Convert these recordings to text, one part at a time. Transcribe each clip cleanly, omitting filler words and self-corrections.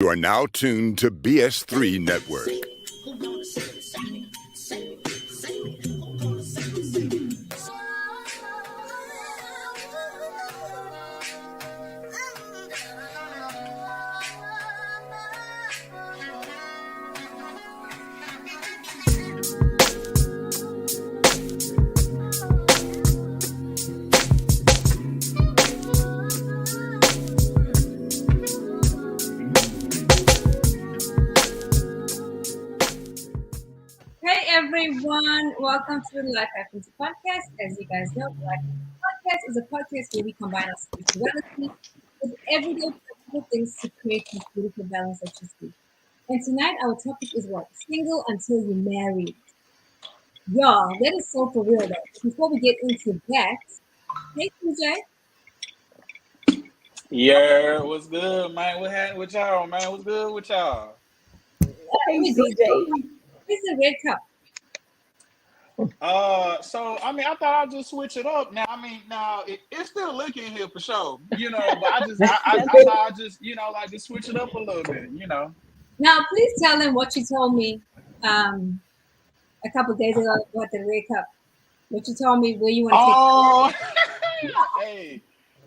You are now tuned to BS3 Network. Hey everyone, welcome to the Life Happens podcast. As you guys know, the Life Happens podcast is a podcast where we combine our spirituality with everyday practical things to create this beautiful balance that you see. And tonight our topic is what? Single until you marry. Y'all, that is so for real though. Before we get into that, hey TJ, Yeah, what's good, man? What happened with y'all, man? What's good with y'all? let Hey, me go. CJ. This is a red cup. So I mean, I thought I'd just switch it up. Now, I mean, now it's still looking here for sure, but I thought I'd just, like just switch it up a little bit. Now please tell them what you told me a couple of days ago about the red cup. What you told me where you want to take. Oh, hey,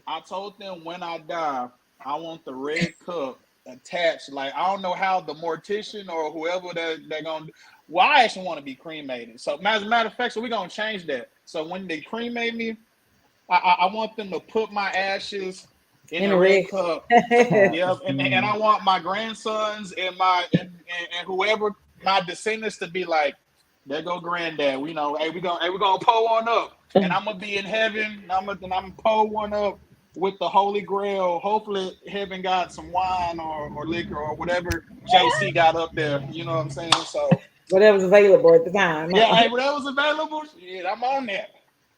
I told them when I die, I want the red cup attached. Like I don't know how the mortician or whoever they're gonna do. Well, I actually want to be cremated. So as a matter of fact, so we're gonna change that. So when they cremate me, I want them to put my ashes in In the the red red. cup. Yep, and I want my grandsons and and whoever my descendants to be like, there go granddad. We know, hey, we're gonna pull one up, and I'm gonna be in heaven. And I'm gonna pull one up with the Holy Grail. Hopefully, heaven got some wine or liquor or whatever JC got up there. You know what I'm saying? So Whatever's available at the time. yeah, hey, whatever's available, shit, I'm on that.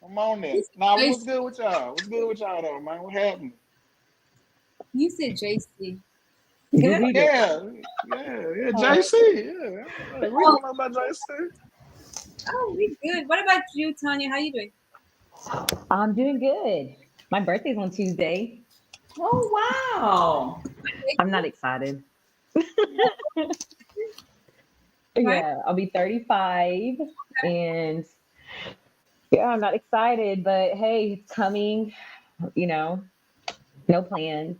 I'm on that. Now, what's good with y'all? What's good with y'all though, man? What happened? You said JC. You did it. Yeah, JC. Yeah, we don't know about JC. Oh, we good. What about you, Tanya? How you doing? I'm doing good. My birthday's on Tuesday. Oh, wow. I'm not excited. Right? Yeah, I'll be 35 and yeah, I'm not excited, but hey, it's coming, you know, no plans.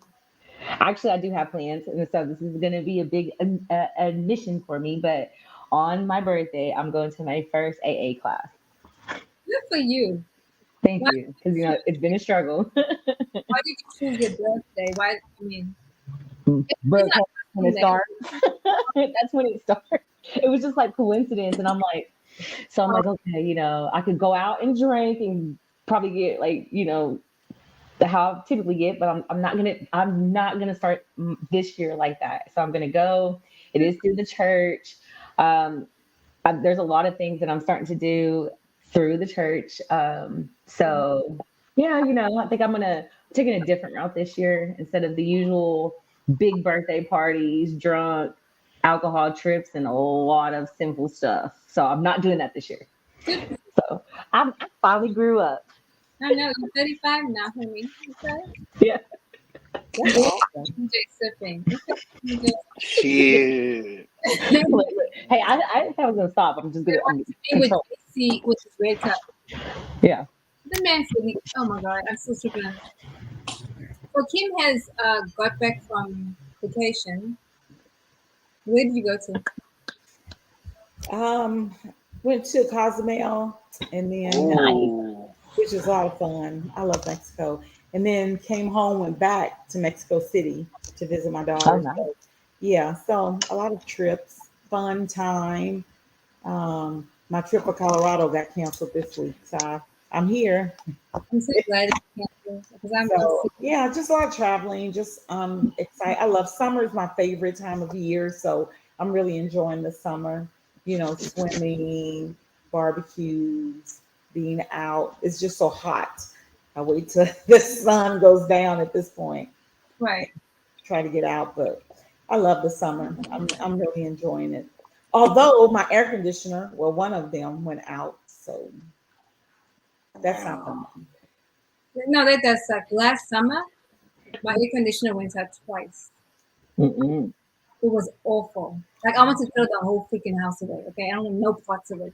Actually, I do have plans, and so this is going to be a big admission for me, but on my birthday, I'm going to my first AA class. Good for you. Thank Why, you, because it's been a struggle. why did you choose your birthday? Why? I mean, it's But not when it something that. starts, that's when it starts. It was just like coincidence, and I'm like, okay, I could go out and drink and probably get like, how I typically get, but I'm not gonna start this year like that. So I'm gonna go. It is through the church. Um, there's a lot of things that I'm starting to do through the church. So yeah, I think I'm gonna taking a different route this year instead of the usual big birthday parties, drunk, alcohol trips, and a lot of simple stuff. So I'm not doing that this year. Good. So I finally grew up. I know you're 35 now, honey. Okay. Yeah. That's awesome. DJ sipping. Okay. DJ. Shit. Hey, I didn't say I was gonna stop. I'm Me with control. JC with his red cup. Yeah. The man said, "Oh my God, I'm so tripping." So Kim has got back from vacation. Where did you go to? Um, Went to Cozumel and then, Nice. Oh, which was a lot of fun. I love Mexico. And then came home, went back to Mexico City to visit my Oh, daughter. nice. So, yeah, so a lot of trips, fun time. My trip for Colorado got canceled this week, so I'm here. I'm so glad you canceled because I'm So sick. yeah, just a lot of traveling. Just excited. I love summer is my favorite time of year, so I'm really enjoying the summer. Swimming, barbecues, being out. It's just so hot. I wait till the sun goes down at this point. Right. Try to get out, but I love the summer. I'm really enjoying it. Although my air conditioner, well, one of them went out, so that's not wow. fun. No, that's like last summer. My air conditioner went out twice. Mm-mm. It was awful. Like I want to throw the whole freaking house away. Okay, I don't want no parts of it.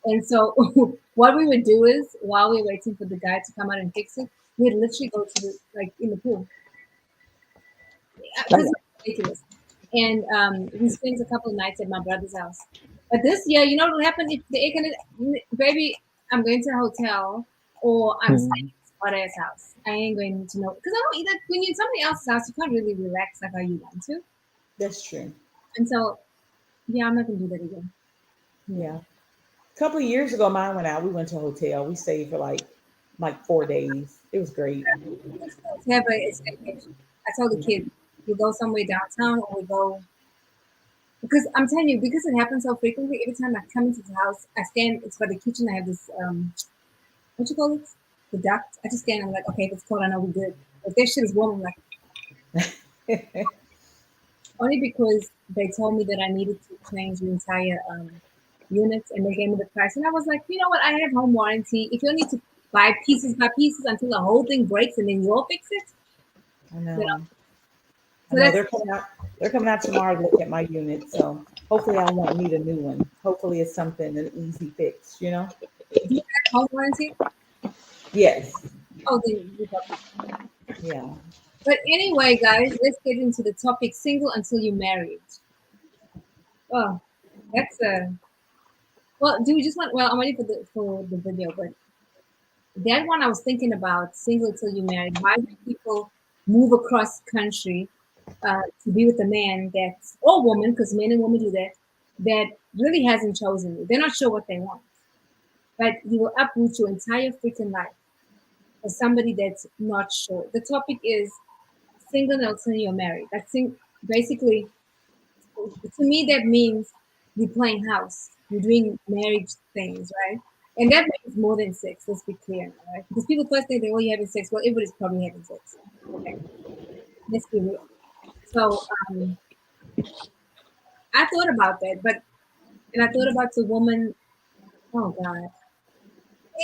And so what we would do is while we were waiting for the guy to come out and fix it, we'd literally go to the like in the pool because it's ridiculous. And we spent a couple of nights at my brother's house. But this year, you know what will happen if the air conditioner, baby, I'm going to a hotel or I'm staying at his house. I ain't going to know because I don't either. When you're in somebody else's house, you can't really relax like how you want to. That's true. And so, yeah, I'm not gonna do that again. Yeah. A couple of years ago, mine went out. We went to a hotel. We stayed for like 4 days. It was great. Let's go have a staycation. I told the kids, we go somewhere downtown or we go because I'm telling you, because it happens so frequently, every time I come into the house, I stand, it's by the kitchen, I have this what you call it? The duct. I just stand and I'm like, okay, if it's cold, I know we're good. If that shit is warm, I'm like only because they told me that I needed to change the entire units and they gave me the price. And I was like, you know what? I have home warranty. If you need to buy pieces by pieces until the whole thing breaks and then you'll fix it, I know. you know. I know they're coming out. They're coming out tomorrow to look at my unit. So hopefully I won't need a new one. Hopefully it's something an easy fix. You know. Do you have home warranty? Yes. Oh, then you probably. Yeah. But anyway, guys, let's get into the topic: single until you're married. Oh, that's a well. Do we just want? Well, I'm ready for the video, but that one I was thinking about single till you married. Why do people move across country to be with a man that's or woman, because men and women do that, that really hasn't chosen you. They're not sure what they want. But you will uproot your entire freaking life for somebody that's not sure. The topic is single until you're married. Basically to me that means you're playing house. You're doing marriage things, right? And that means more than sex. Let's be clear, right? Because people first think that oh, you're having sex. Well, everybody's probably having sex. Okay, let's be real. So I thought about that, and I thought about the woman. Oh God.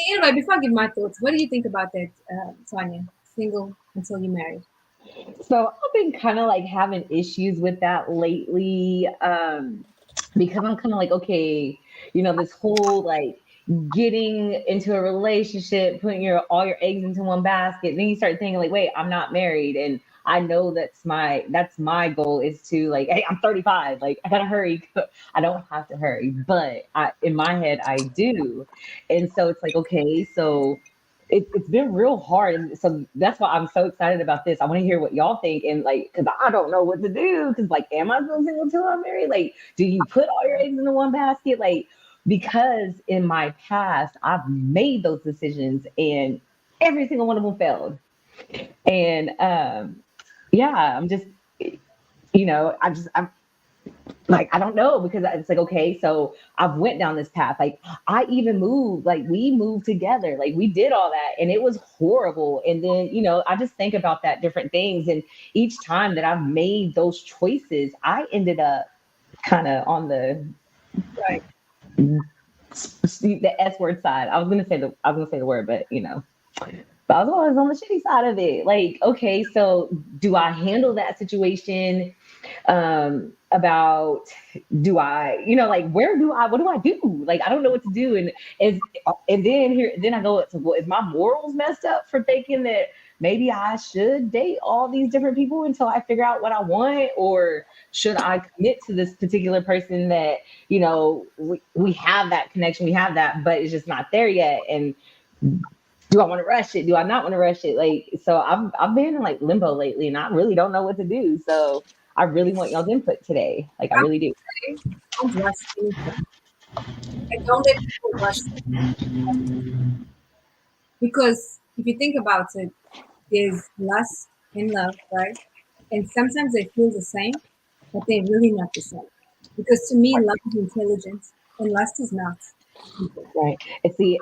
Anyway, before I give my thoughts, what do you think about that, Sonia? Single until you're married. So I've been kind of like having issues with that lately, because I'm kind of like, okay, this whole like getting into a relationship, putting all your eggs into one basket. Then you start thinking like, wait, I'm not married, and I know that's my goal is to like, hey, I'm 35, like I gotta hurry. I don't have to hurry, but in my head I do, and so it's like, okay, so it's been real hard. And so that's why I'm so excited about this. I want to hear what y'all think. And like, because I don't know what to do. Because like, am I still single till I'm married? Like, do you put all your eggs in the one basket? Like, because in my past, I've made those decisions and every single one of them failed. And yeah, I'm just, I'm like, I don't know, because it's like, okay, so I've went down this path. Like I even moved, like we moved together, like we did all that and it was horrible. And then, I just think about that different things. And each time that I've made those choices, I ended up kind of on the Right. the S word side. I was gonna say the word, but but I was always on the shitty side of it. Like, okay, so do I handle that situation? About do I, like what do I do? Like I don't know what to do. And then I go, well, is my morals messed up for thinking that maybe I should date all these different people until I figure out what I want? Or should I commit to this particular person that, we have that connection, we have that, but it's just not there yet? And do I want to rush it? Do I not want to rush it? Like, so I've been in like limbo lately and I really don't know what to do. So I really want y'all's input today. Like I really do. Don't rush anything. And don't let people rush things. Because if you think about it, there's lust and love, right? And sometimes they feel the same, but they're really not the same. Because to me, love is intelligence and lust is not. Right.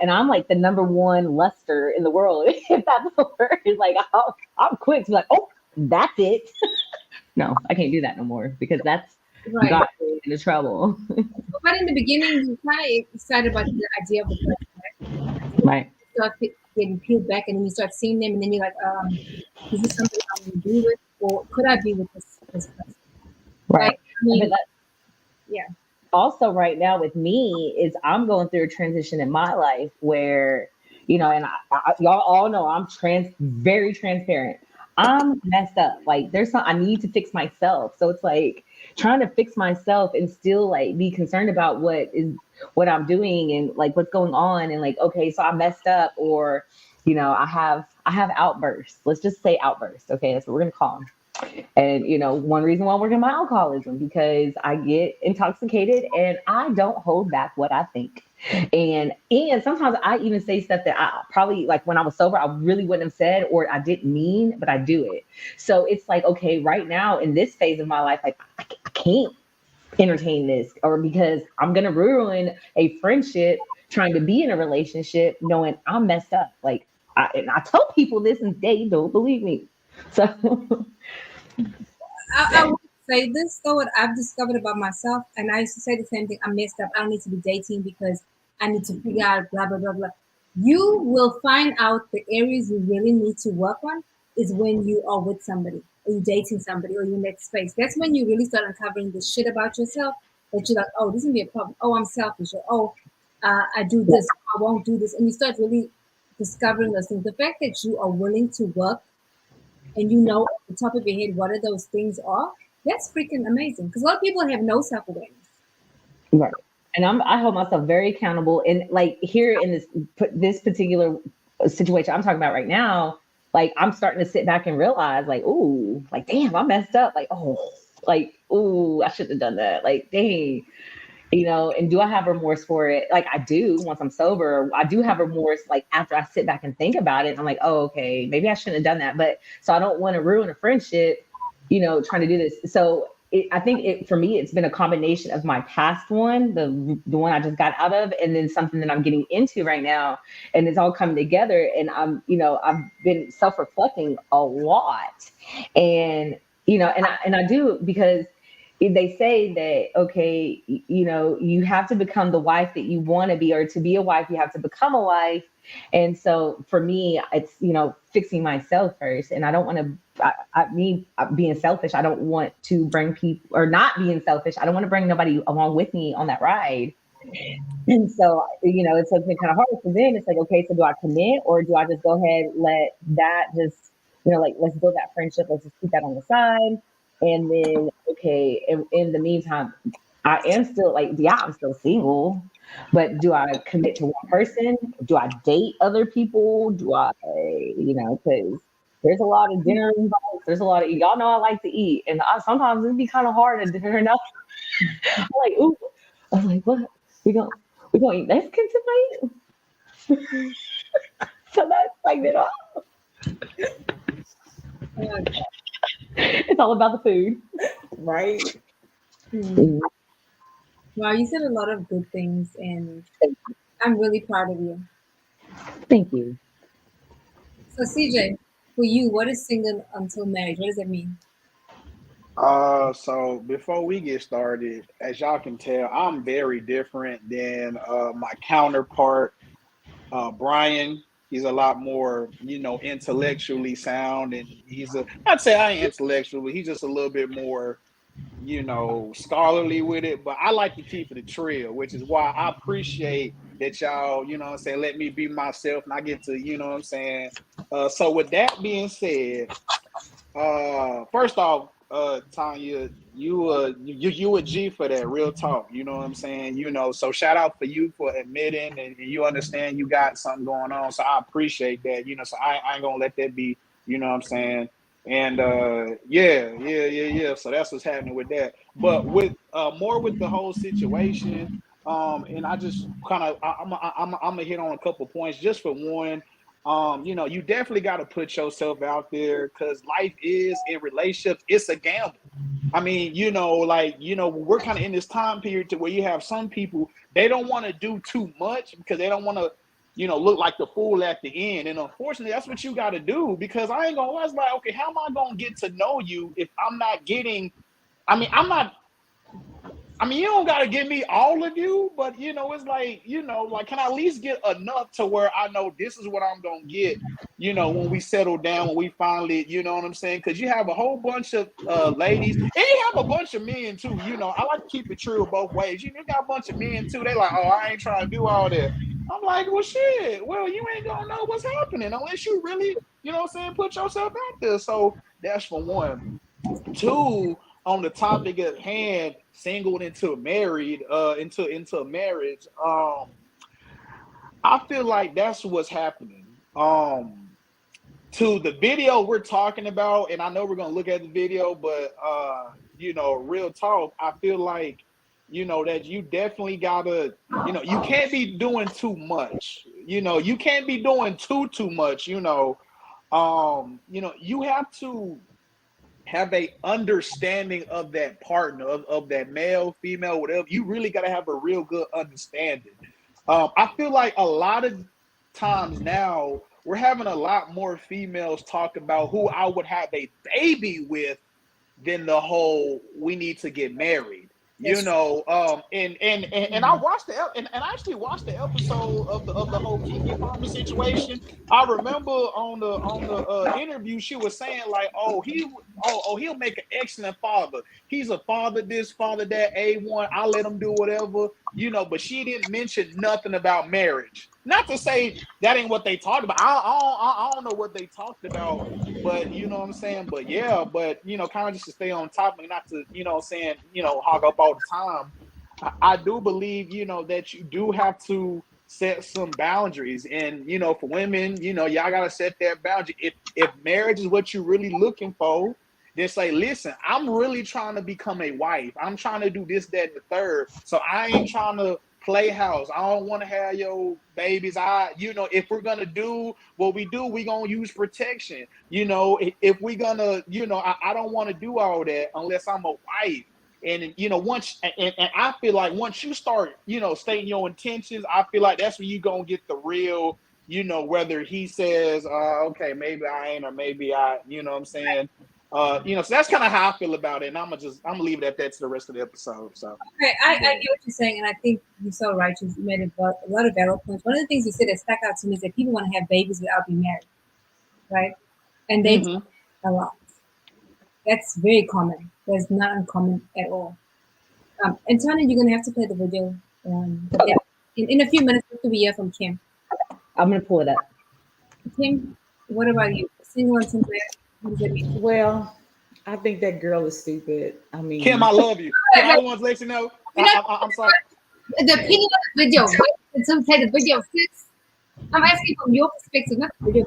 And I'm like the number one luster in the world, if that's the word. Like I'm quick to be like, oh, that's it. No, I can't do that no more because that's Right. got me into trouble. But in the beginning, you're kind of excited about the idea of the person, Right. You start getting peeled back, and then you start seeing them, and then you're like, is this something I want to be with, or could I be with this person? Right. mean, But that, yeah. also right now with me is I'm going through a transition in my life where, you know, and y'all all know I'm very transparent. I'm messed up. Like there's some I need to fix myself. So it's like trying to fix myself and still like be concerned about what I'm doing and like what's going on and like, okay, so I messed up or, you know, I have outbursts. Let's just say outbursts. Okay, that's what we're gonna call them. And you know, one reason why I'm working my alcoholism because I get intoxicated and I don't hold back what I think. And sometimes I even say stuff that I probably like when I was sober, I really wouldn't have said or I didn't mean, but I do it. So it's like, okay, right now in this phase of my life, like I can't entertain this or because I'm gonna ruin a friendship trying to be in a relationship knowing I'm messed up. Like and I tell people this and they don't believe me. So I would say this though, what I've discovered about myself, and I used to say the same thing. I'm messed up. I don't need to be dating because I need to figure out blah blah blah blah. You will find out the areas you really need to work on is when you are with somebody, or you're dating somebody, or you're in that space. That's when you really start uncovering the shit about yourself that you're like, oh, this is gonna be a problem. Oh, I'm selfish. Or oh, I do this. I won't do this, and you start really discovering those things. The fact that you are willing to work and you know at the top of your head what are those things are, that's freaking amazing. Because a lot of people have no self awareness. right. And I hold myself very accountable. And like here in this particular situation I'm talking about right now, like I'm starting to sit back and realize, like, ooh, like damn, I messed up. Like, oh, like, ooh, I shouldn't have done that. Like, dang, you know. And do I have remorse for it? Like, I do. Once I'm sober, I do have remorse. Like after I sit back and think about it, I'm like, oh, okay, maybe I shouldn't have done that. But so I don't want to ruin a friendship, you know, trying to do this. So I think for me, it's been a combination of my past one, the one I just got out of, and then something that I'm getting into right now, and it's all coming together. And I've been self-reflecting a lot, and and I do because they say that okay, you know, you have to become the wife that you want to be, or to be a wife, you have to become a wife. And so for me, it's fixing myself first, and I don't want to. Me being selfish, I don't want to bring people, or not being selfish, I don't want to bring nobody along with me on that ride. And so, it's been kind of hard for them. It's like, okay, so do I commit or do I just go ahead, let that just, like, let's build that friendship. Let's just keep that on the side. And then, okay, in the meantime, I am still like, yeah, I'm still single, but do I commit to one person? Do I date other people? Do I, because there's a lot of dinner involved. There's a lot of, y'all know I like to eat. And sometimes it'd be kind of hard to dinner enough. I'm like, ooh, I was like, what? We gonna eat Mexican tonight? So that's like it all. It's all about the food. Right. Wow, you said a lot of good things, and I'm really proud of you. Thank you. So, CJ, for you, what is single until marriage? What does that mean? So before we get started, as y'all can tell, I'm very different than my counterpart, Brian. He's a lot more, intellectually sound, and I'd say I ain't intellectual, but he's just a little bit more, scholarly with it. But I like to keep it a trail, which is why I appreciate that y'all, let me be myself and I get to, so with that being said, first off, Tanya, you a G for that, real talk. You know what I'm saying? So shout out for you for admitting and you understand you got something going on. So I appreciate that. So I ain't gonna let that be. You know what I'm saying? And yeah. So that's what's happening with that. But with more with the whole situation, and I just kind of I'm gonna hit on a couple points just for one. You definitely got to put yourself out there because life is in relationships, it's a gamble. I mean, we're kind of in this time period to where you have some people, they don't want to do too much because they don't want to, look like the fool at the end. And unfortunately, that's what you got to do because I ain't gonna lie, it's like, okay, how am I gonna get to know you if I'm not getting, I'm not I mean, you don't gotta give me all of you, but it's like, like, can I at least get enough to where I know this is what I'm gonna get, when we settle down, when we finally, you know what I'm saying? Because you have a whole bunch of ladies, and you have a bunch of men too. I like to keep it true both ways. You got a bunch of men too. They like, oh, I ain't trying to do all that. I'm like, well, shit. Well, you ain't gonna know what's happening unless you really, what I'm saying, put yourself out there. So that's for one. Two, on the topic at hand, singled into married, into marriage. I feel like that's what's happening. To the video we're talking about, and I know we're gonna look at the video, but real talk, I feel like, that you definitely gotta, you can't be doing too much. You can't be doing too much. You have to have a understanding of that partner, of that male, female, whatever. You really got to have a real good understanding. I feel like a lot of times now we're having a lot more females talk about who I would have a baby with than the whole we need to get married. And I watched and I actually watched the episode of the whole Kiki Palmer situation. I remember on the interview she was saying like, he'll make an excellent father. He's a father this, father that, A1. I let him do whatever, but she didn't mention nothing about marriage. Not to say that ain't what they talked about. I don't know what they talked about, but you know what I'm saying? But yeah, kind of just to stay on topic, not to, hog up all the time. I do believe, that you do have to set some boundaries. And, for women, y'all got to set that boundary. If marriage is what you're really looking for, then say, listen, I'm really trying to become a wife. I'm trying to do this, that, and the third. So I ain't trying to playhouse. I don't want to have your babies. If we're gonna do what we do, we gonna use protection. If we're gonna, I don't want to do all that unless I'm a wife. And once and I feel like once you start, stating your intentions, I feel like that's when you gonna get the real, whether he says, okay, maybe I ain't, or maybe I, what I'm saying. So that's kind of how I feel about it, and I'm gonna leave it at that to the rest of the episode. So Okay, I get what you're saying, and I think you're so right. You made a lot of valid points. One of the things you said that stuck out to me is that people want to have babies without being married, right? And they do a lot. That's very common. That's not uncommon at all. And Tony, you're gonna have to play the video. But yeah, in a few minutes after we hear from Kim. I'm gonna pull it up. Kim, what about you? Single and single. What does it mean? Well, I think that girl is stupid. I mean, Kim, I love you. I want to let you know. I'm sorry. The opinion of the video. Wait, some play the video, sis. I'm asking from your perspective, not the video.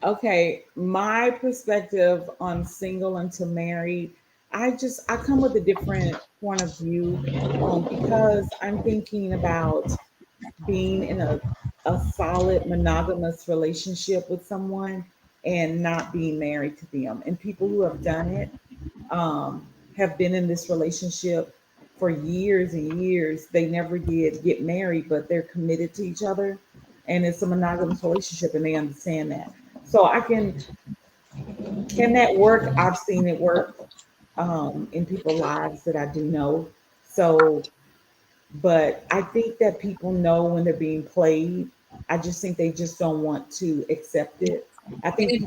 okay, my perspective on single until married, I come with a different point of view, because I'm thinking about being in a solid monogamous relationship with someone and not being married to them. And people who have done it, have been in this relationship for years and years. They never did get married, but they're committed to each other, and it's a monogamous relationship, and they understand that. So can that work? I've seen it work, in people's lives that I do know. So, but I think that people know when they're being played. I just think they just don't want to accept it. I think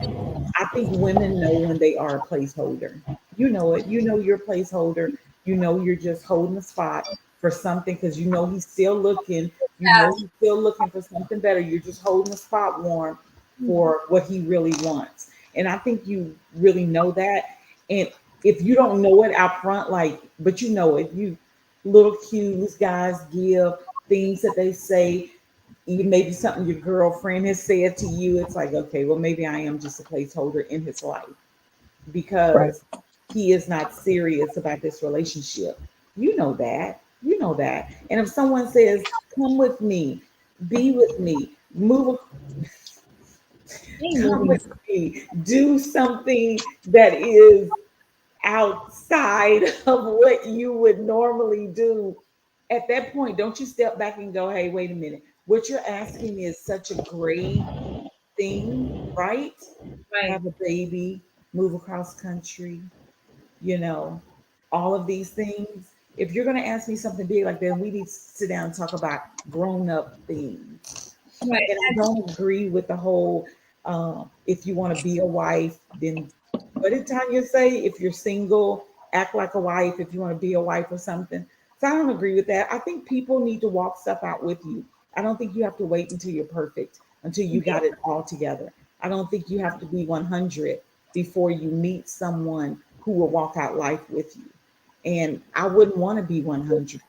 I think women know when they are a placeholder. You know it. You know you're a placeholder. You know you're just holding a spot for something because you know he's still looking. You know he's still looking for something better. You're just holding the spot warm for what he really wants. And I think you really know that. And if you don't know it out front, like, but you know it, you little cues guys give, things that they say, maybe something your girlfriend has said to you. It's like, okay, well, maybe I am just a placeholder in his life Right. because he is not serious about this relationship. You know that. You know that. And if someone says, come with me, be with me, move, come with me, do something that is outside of what you would normally do, at that point, don't you step back and go, hey, wait a minute. What you're asking is such a great thing, right? Right. Have a baby, move across country, you know, all of these things. If you're going to ask me something big like that, we need to sit down and talk about grown up things. Right. And I don't agree with the whole if you want to be a wife, then what did Tanya say? If you're single, act like a wife. If you want to be a wife or something. So I don't agree with that. I think people need to walk stuff out with you. I don't think you have to wait until you're perfect, until you got it all together. I don't think you have to be 100 before you meet someone who will walk out life with you. And I wouldn't want to be 100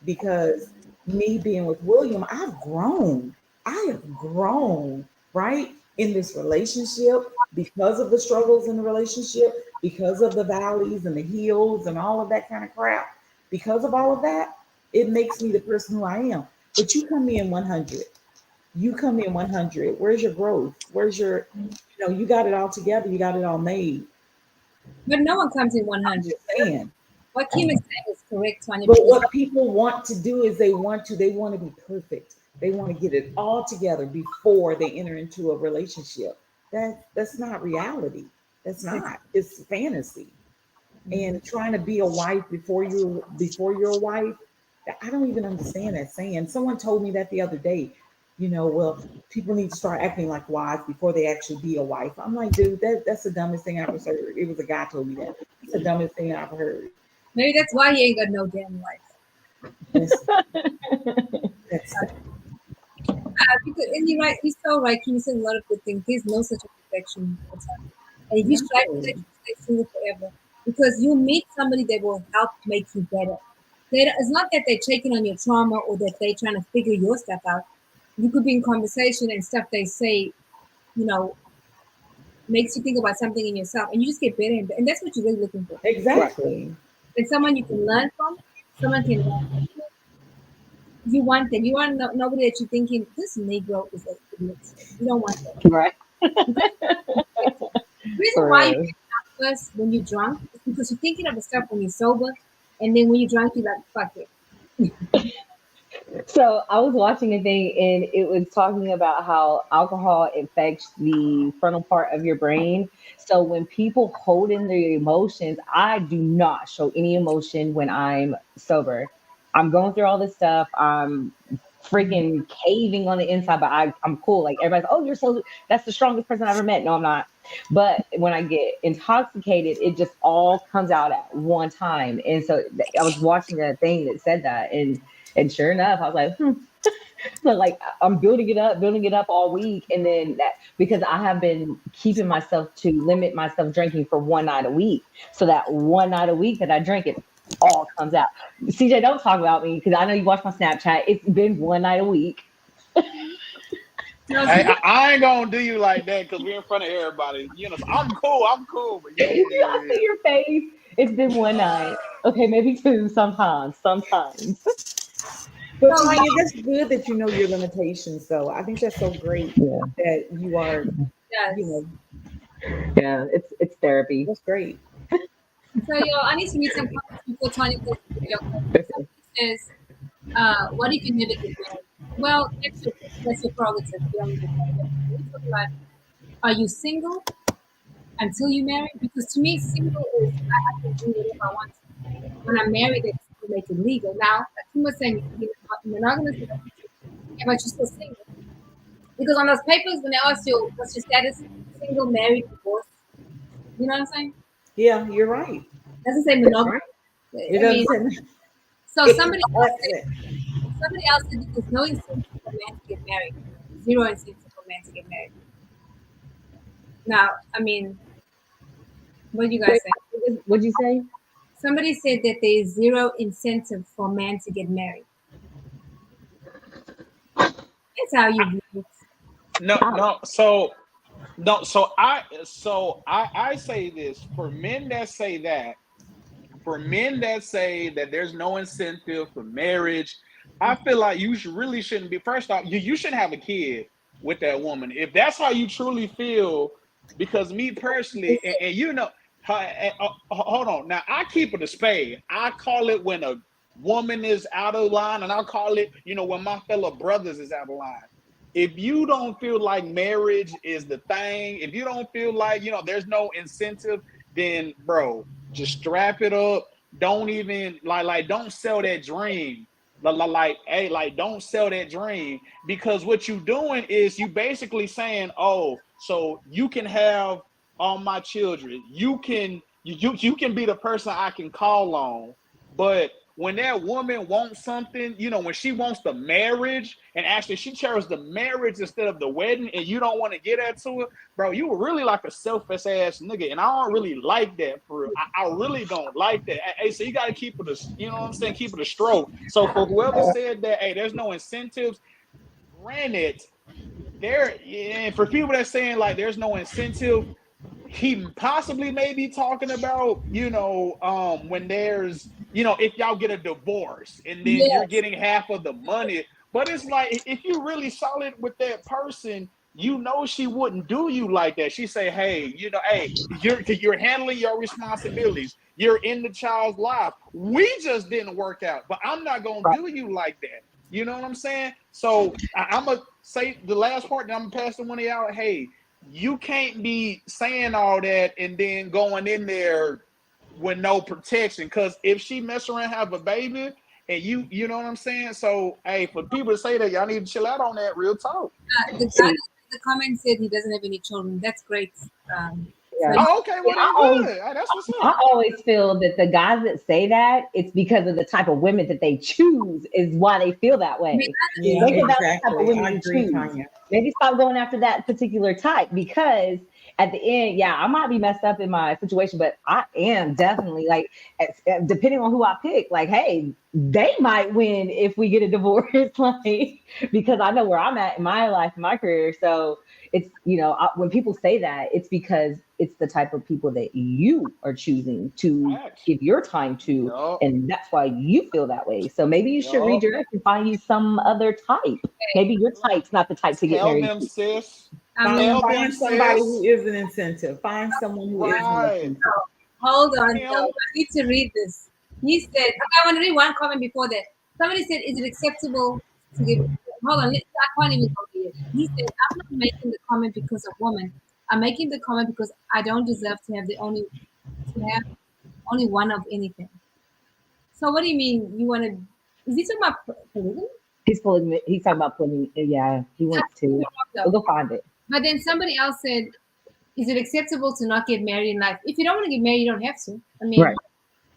because me being with William, I've grown. I have grown, right, in this relationship because of the struggles in the relationship, because of the valleys and the hills and all of that kind of crap. Because of all of that, it makes me the person who I am. But you come in 100. You come in 100. Where's your growth? Where's your, you got it all together. You got it all made. But no one comes in I'm 100. just saying. What Kim is saying is correct, Tanya. But Because what people want to do is they want to be perfect. They want to get it all together before they enter into a relationship. That's not reality. That's not. It's fantasy. And trying to be a wife before you're a wife, I don't even understand that saying. Someone told me that the other day. Well, people need to start acting like wives before they actually be a wife. I'm like, dude, that's the dumbest thing I've ever heard. It was a guy told me that. It's the dumbest thing I've heard. maybe that's why he ain't got no damn life. That's that's Because, and you're right, he's so right. Kim said a lot of good things. There's no such a perfection. And if you strive for that, no. you stay single forever. Because you meet somebody that will help make you better. It's not that they're checking on your trauma or that they're trying to figure your stuff out. You could be in conversation and stuff they say, you know, makes you think about something in yourself and you just get better and that's what you're really looking for. Right. Exactly. And someone you can learn from, someone can learn from you. You want that. You want nobody that you're thinking, this Negro is an idiot. You don't want that. Right. The reason For why you real. get out first when you're drunk is because you're thinking of the stuff when you're sober, and then when you're drunk, you're like, fuck it. So I was watching a thing and it was talking about how alcohol affects the frontal part of your brain. So when people hold in their emotions, I do not show any emotion when I'm sober. I'm going through all this stuff. I'm freaking caving on the inside, but I'm cool. Like everybody's, oh, that's the strongest person I've ever met. No, I'm not. But when I get intoxicated, it just all comes out at one time. And so I was watching a thing that said that, and sure enough, I was like, so like I'm building it up all week, and then that because I have been keeping myself to limit myself drinking for one night a week, so that one night a week that I drink it all comes out. CJ, don't talk about me because I know you watch my Snapchat. It's been one night a week. No, I, see, I, I ain't gonna do you like that because we're in front of everybody. So I'm cool, but I see your face. It's been one night. Okay, maybe two sometimes. But so Tanya, that's good that you know your limitations, though. I think that's so great Yeah, that you are, you yes. know, yeah, it's therapy. that's great. So yo, I need to read some comments before Tanya goes to video. Somebody says, what if you never get married? Well, that's your prerogative. You don't get married. We talk about, are you single until you marry? Because to me, single is I can do whatever I want to. When I'm married, it's to make it legal. Now, like you were saying, you can be in a monogamous relationship, yeah, but you're still single. Because on those papers, when they ask you, what's your status, single, married, divorced, you know what I'm saying? Yeah, you're right. It doesn't say That's monogamous. right. It I mean, doesn't say so it doesn't. somebody else said that there's no incentive for men to get married. Zero incentive for men to get married. Now, I mean, what do you guys Wait, say? what'd you say? Somebody said that there is zero incentive for men to get married. That's how you view it. no, I, no. So I say this for men that say that. For men that say that there's no incentive for marriage, I feel like really shouldn't be. First off, you shouldn't have a kid with that woman if that's how you truly feel. Because me personally, and hold on. Now I keep it a spade. I call it when a woman is out of line, and I'll call it, when my fellow brothers is out of line. If you don't feel like marriage is the thing, if you don't feel like there's no incentive, then bro, just strap it up, don't even like don't sell that dream. Hey, like don't sell that dream, because what you doing is you basically saying, oh, so you can have all my children. You can be the person I can call on, but when that woman wants something, when she wants the marriage, and actually she cherishes the marriage instead of the wedding, and you don't want to get that to her, bro, you were really like a selfish ass nigga, and I don't really like that for real. I really don't like that. Hey, so you got to keep it a, you know what I'm saying, keep it a stroke. So for whoever said that, hey, there's no incentives, granted, and for people that saying like there's no incentive, he possibly may be talking about, when there's, if y'all get a divorce and then you're getting half of the money. But it's like, if you're really solid with that person, she wouldn't do you like that. She say, hey, hey, you're handling your responsibilities. You're in the child's life. We just didn't work out, but I'm not going to do you like that. You know what I'm saying? So I'm going to say the last part, and I'm going to pass the money out. Hey, you can't be saying all that and then going in there with no protection, because if she mess around, have a baby, and you know what I'm saying. So hey, for people to say that, y'all need to chill out on that. Real talk. The guy in the comment said he doesn't have any children. That's great. Yeah. Oh, okay, well then good. That's what's I up. always feel that the guys that say that, it's because of the type of women that they choose is why they feel that way. Yeah, They feel exactly. that type of women I you agree, choose. Tanya. Maybe stop going after that particular type, because at the end, yeah, I might be messed up in my situation, but I am definitely like, depending on who I pick, like, hey, they might win if we get a divorce, like, because I know where I'm at in my life, in my career. So it's, when people say that, it's because it's the type of people that you are choosing to give your time to. Yup. And that's why you feel that way. So maybe you should Yup. redirect and find you some other type. Maybe your type's not the type to get Tell married them, to. sis. I Tell mean, Find them, somebody sis. who is an incentive. Find someone who is an Right. incentive. hold on. Him. So I need to read this. He said, okay, I want to read one comment before that. Somebody said, is it acceptable to give? Hold on, I can't even go here. He said, I'm not making the comment because of woman. I'm making the comment because I don't deserve to have only one of anything. So what do you mean? You want to? Is he talking about polygamy? He's talking about pulling. Yeah, he wants to. We'll go find it. But then somebody else said, is it acceptable to not get married in life? If you don't want to get married, you don't have to. I mean, Right.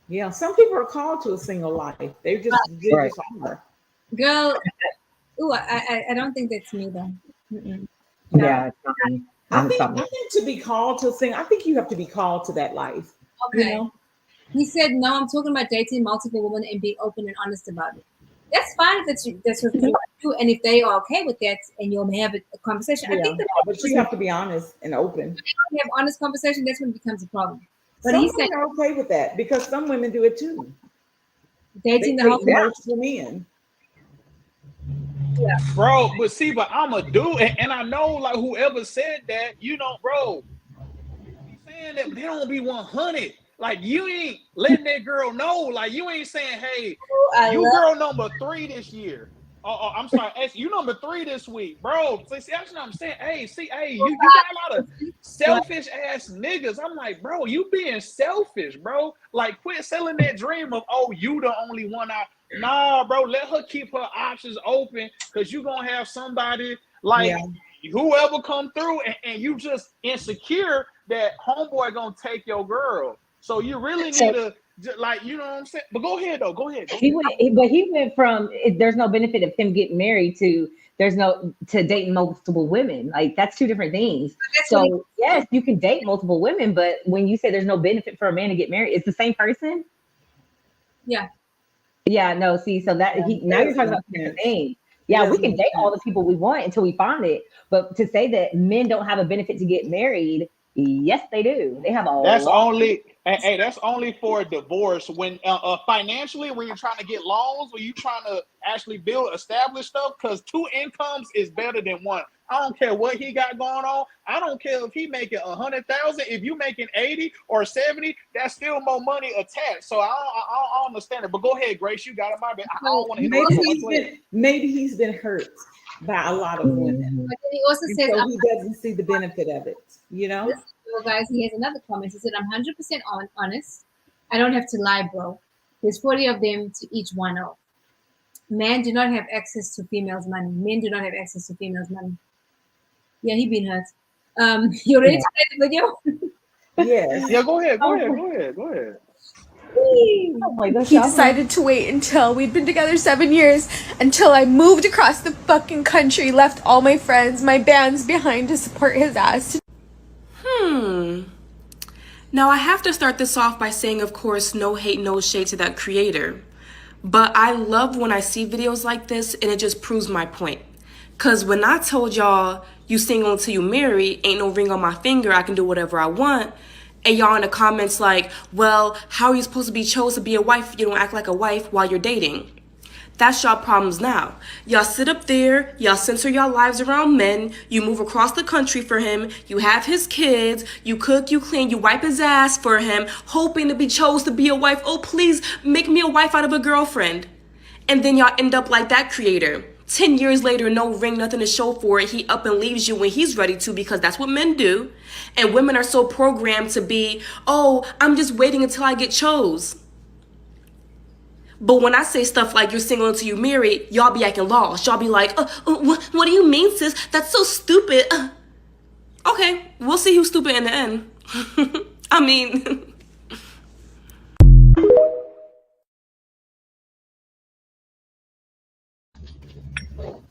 Yeah, some people are called to a single life. They just are. girl, ooh, I don't think that's me though. Mm-mm. Yeah, it's not me. I think to be called to a single, I think you have to be called to that life. Okay. You know? He said, no, I'm talking about dating multiple women and being open and honest about it. That's fine if that's what you want to do. And if they are okay with that and you'll have a conversation. I think that but you have to be honest and open. if you have honest conversation, that's when it becomes a problem. But Some he said women are okay with that because some women do it too. dating They the whole date multiple men. Bro, but I'm a dude, and I know like whoever said that, bro, be saying that, but they don't be 100. Like you ain't letting that girl know. Like you ain't saying, hey, you girl number 3 this year. Oh, I'm sorry, you number 3 this week, bro. So, see, that's what I'm saying. Hey, you got a lot of selfish ass niggas. I'm like, bro, you being selfish, bro. Like, quit selling that dream of, oh, you the only one out. Nah, bro, let her keep her options open, because you gonna have somebody like whoever come through, and you just insecure that homeboy gonna take your girl. So you really need to, like, you know what I'm saying? But go ahead though. Go ahead. He went from there's no benefit of him getting married to dating multiple women. Like that's two different things. So yes, you can date multiple women, but when you say there's no benefit for a man to get married, it's the same person. Yeah. Yeah. No. See. So that now you're talking about different things. Yeah, we can date all the people we want until we find it. But to say that men don't have a benefit to get married, yes, they do. They have a That's lot. only that's only for a divorce. When financially, when you're trying to get loans, when you're trying to actually establish stuff, because 2 incomes is better than 1. I don't care what he got going on. I don't care if he making 100,000. If you making 80 or 70, that's still more money attached. So I don't understand it. But go ahead, Grace. You got it. My bad. I don't want to interrupt. Maybe he's been hurt by a lot of women. But then he also says, so he doesn't see the benefit of it. You know, guys, he has another comment. He said, I'm 100% honest. I don't have to lie, bro. There's 40 of them to each one of. Men do not have access to females' money. Men do not have access to females' money. Yeah, he been hurt. You ready to play the video? Yes. Yeah, go ahead. Go ahead. Oh my gosh, He decided to wait until we'd been together 7 years, until I moved across the fucking country, left all my friends, my bands behind to support his ass. Now I have to start this off by saying, of course, no hate, no shade to that creator. But I love when I see videos like this and it just proves my point. Cause when I told y'all you single until you marry, ain't no ring on my finger, I can do whatever I want. And y'all in the comments like, well, how are you supposed to be chose to be a wife if you don't act like a wife while you're dating? That's y'all problems now. Y'all sit up there, y'all censor y'all lives around men, you move across the country for him, you have his kids, you cook, you clean, you wipe his ass for him, hoping to be chose to be a wife. Oh, please make me a wife out of a girlfriend. And then y'all end up like that creator. 10 years later, no ring, nothing to show for it. He up and leaves you when he's ready to, because that's what men do. And women are so programmed to be, oh, I'm just waiting until I get chose. But when I say stuff like you're single until you marry, y'all be acting lost. Y'all be like, what do you mean, sis? That's so stupid. Okay, we'll see who's stupid in the end. I mean...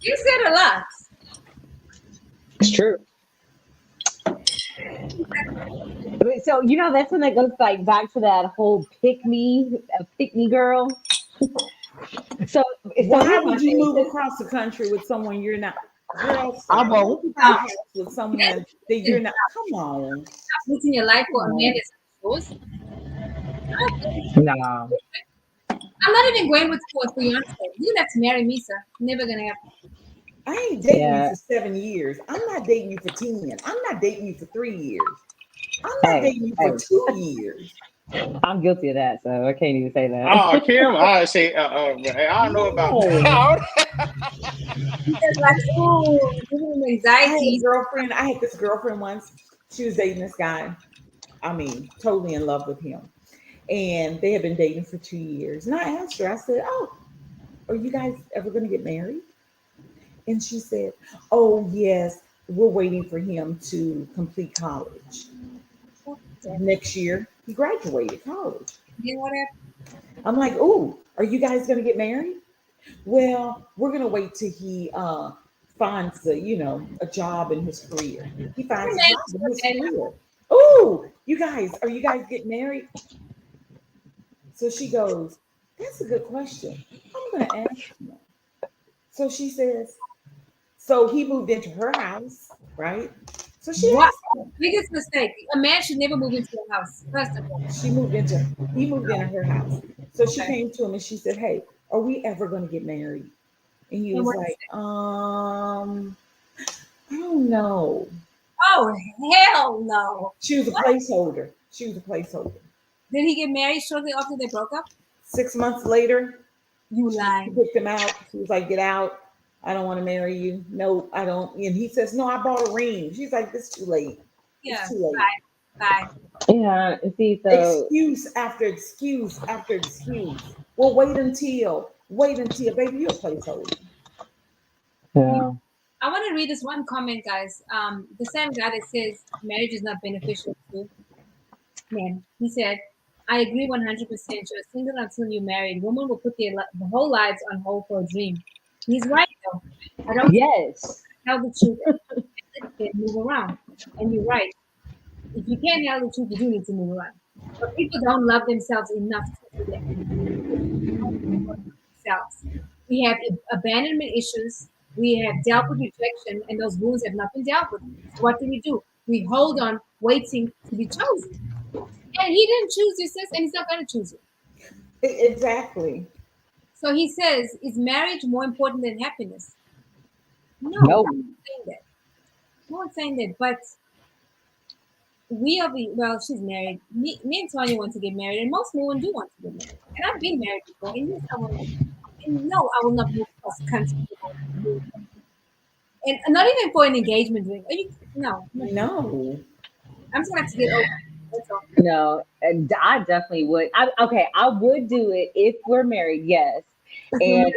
You said a lot. It's true. So that's when it goes like back to that whole pick me girl. So Why would you move across the country with someone you're not? Girl, I won't. with someone that you're not. Come on. Putting your life for a man that's chose. No. I'm not even going with for fiance. You have to marry me, sir. Never gonna happen. I ain't dating you for 7 years. I'm not dating you for 10. I'm not dating you for 3 years. I'm not dating you for 2 years. I'm guilty of that, so I can't even say that. Oh, Kim, I say, I don't know about that. Like, oh, anxiety. I had this girlfriend once. She was dating this guy. I mean, totally in love with him. And they had been dating for 2 years. And I asked her, I said, oh, are you guys ever going to get married? And she said, oh, yes, we're waiting for him to complete college. Next year, he graduated college. You know what happened? I'm like, oh, are you guys going to get married? Well, we're going to wait till he finds a job in his career. He finds a job in his career. Oh, you guys, are you guys getting married? So she goes, that's a good question. I'm going to ask him. So she says, so he moved into her house, right? So she What? asked him. Biggest mistake. A man should never move into a house. First of all, He moved into her house. So she came to him and she said, hey, are we ever going to get married? And he was like, I don't know. Oh, hell no. She was a placeholder. Did he get married shortly after they broke up? 6 months later, You she lying. picked him out. She was like, get out. I don't want to marry you. No, I don't. And he says, no, I bought a ring. She's like, it's too late. Yeah. It's too late. Bye. Yeah, see, so Excuse after excuse after excuse. Well, wait until, baby, you're a placeholder. yeah. I want to read this one comment, guys. The same guy that says marriage is not beneficial to men. He said, I agree 100%. You're single until you're married. Women will put their whole lives on hold for a dream. He's right, though. I don't tell the truth. And move around. And you're right. If you can't tell the truth, you do need to move around. But people don't love themselves enough to do themselves. We have abandonment issues. We have dealt with rejection, and those wounds have not been dealt with. So what do? We hold on, waiting to be chosen. And he didn't choose you, sis, and he's not going to choose you. Exactly. So he says, is marriage more important than happiness? No, Nope. I'm not saying that. No one's saying that, but she's married. Me and Tanya want to get married, and most women do want to get married. And I've been married before, and yes, I will not move across the country. And not even for an engagement ring. No. No. I'm just going to have to get over. That's all. No, and I definitely would. I would do it if we're married, yes. And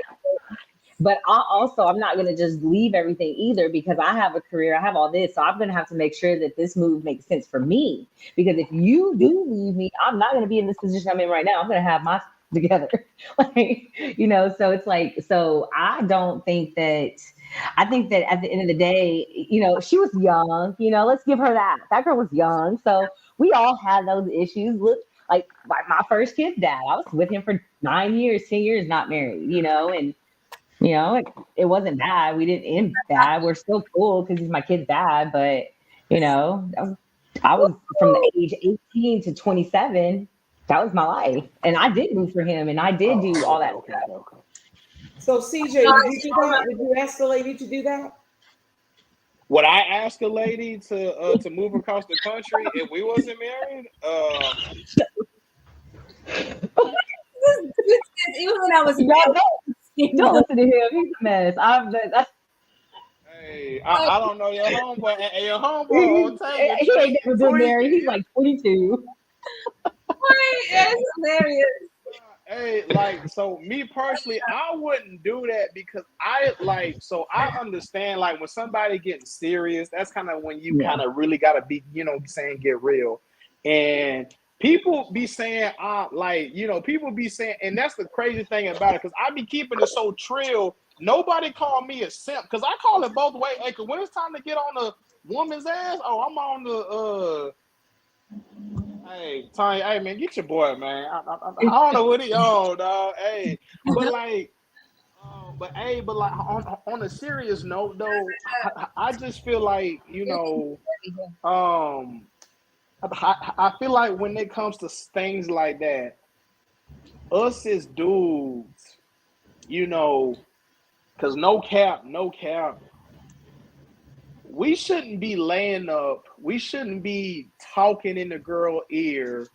but I'm not gonna just leave everything either because I have a career, I have all this, so I'm gonna have to make sure that this move makes sense for me. Because if you do leave me, I'm not gonna be in this position I'm in right now. I'm gonna have my together, like So it's like, so I don't think that. I think that at the end of the day, she was young. Let's give her that. That girl was young, so we all had those issues. Look, like my first kid's dad, I was with him for 9 years, 10 years, not married. And it wasn't bad. We didn't end bad. We're still cool because he's my kid's dad. But I was from the age 18 to 27. That was my life, and I did move for him, and I did do all that stuff. Okay. So CJ, would you do that? Would you ask the lady to do that? Would I ask a lady to move across the country if we wasn't married? Even when I was Y'all don't listen to him. He's a mess. Hey, I don't know your homeboy. And your homeboy on tell he ain't never been married. He's like 22. It's hilarious. Hey, so me personally, I wouldn't do that because I understand when somebody getting serious, that's kind of when you kind of really gotta be, saying get real. And people be saying, people be saying, and that's the crazy thing about it, because I be keeping it so trill. Nobody call me a simp, because I call it both ways. Hey, when it's time to get on the woman's ass, I'm on the Hey, Tanya, hey man, get your boy, man. I don't know what he on, dog. Hey, but on a serious note, though, I just feel like I feel like when it comes to things like that, us as dudes, because no cap, we shouldn't be laying up. We shouldn't be talking in the girl ear,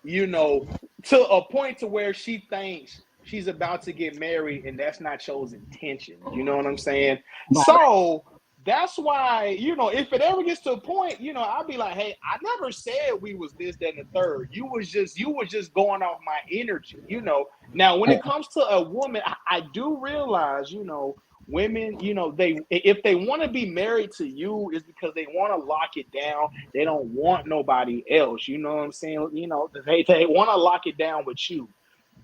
to a point to where she thinks she's about to get married and that's not your intention. You know what I'm saying? Right. So that's why, if it ever gets to a point, I'll be like, hey, I never said we was this, that, and the third. You was just going off my energy, Now, when it comes to a woman, I do realize, women, if they want to be married to you, is because they want to lock it down. They don't want nobody else. You know what I'm saying? They want to lock it down with you.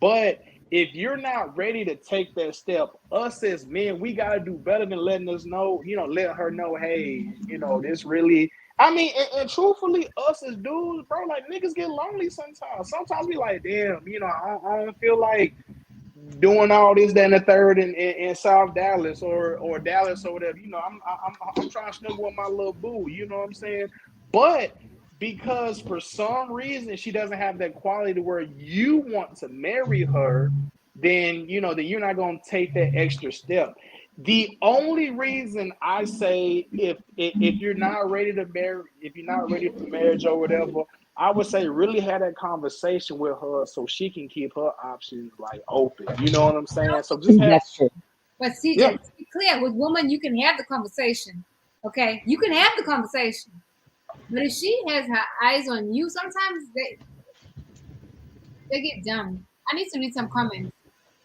But if you're not ready to take that step, us as men, we got to do better than letting us know, let her know, hey, this really, and truthfully, us as dudes, bro, like niggas get lonely sometimes. Sometimes we like, damn, I don't feel like doing all this, that, and the third in South Dallas or Dallas or whatever. I'm trying to snuggle with my little boo. You know what I'm saying? But because for some reason she doesn't have that quality to where you want to marry her, then then you're not going to take that extra step. The only reason I say if you're not ready to marry, if you're not ready for marriage or whatever, I would say really have that conversation with her so she can keep her options open. You know what I'm saying? So just have. That's true. But CJ, to be clear, with woman, you can have the conversation. Okay, you can have the conversation. But if she has her eyes on you, sometimes they get dumb. I need to read some comments.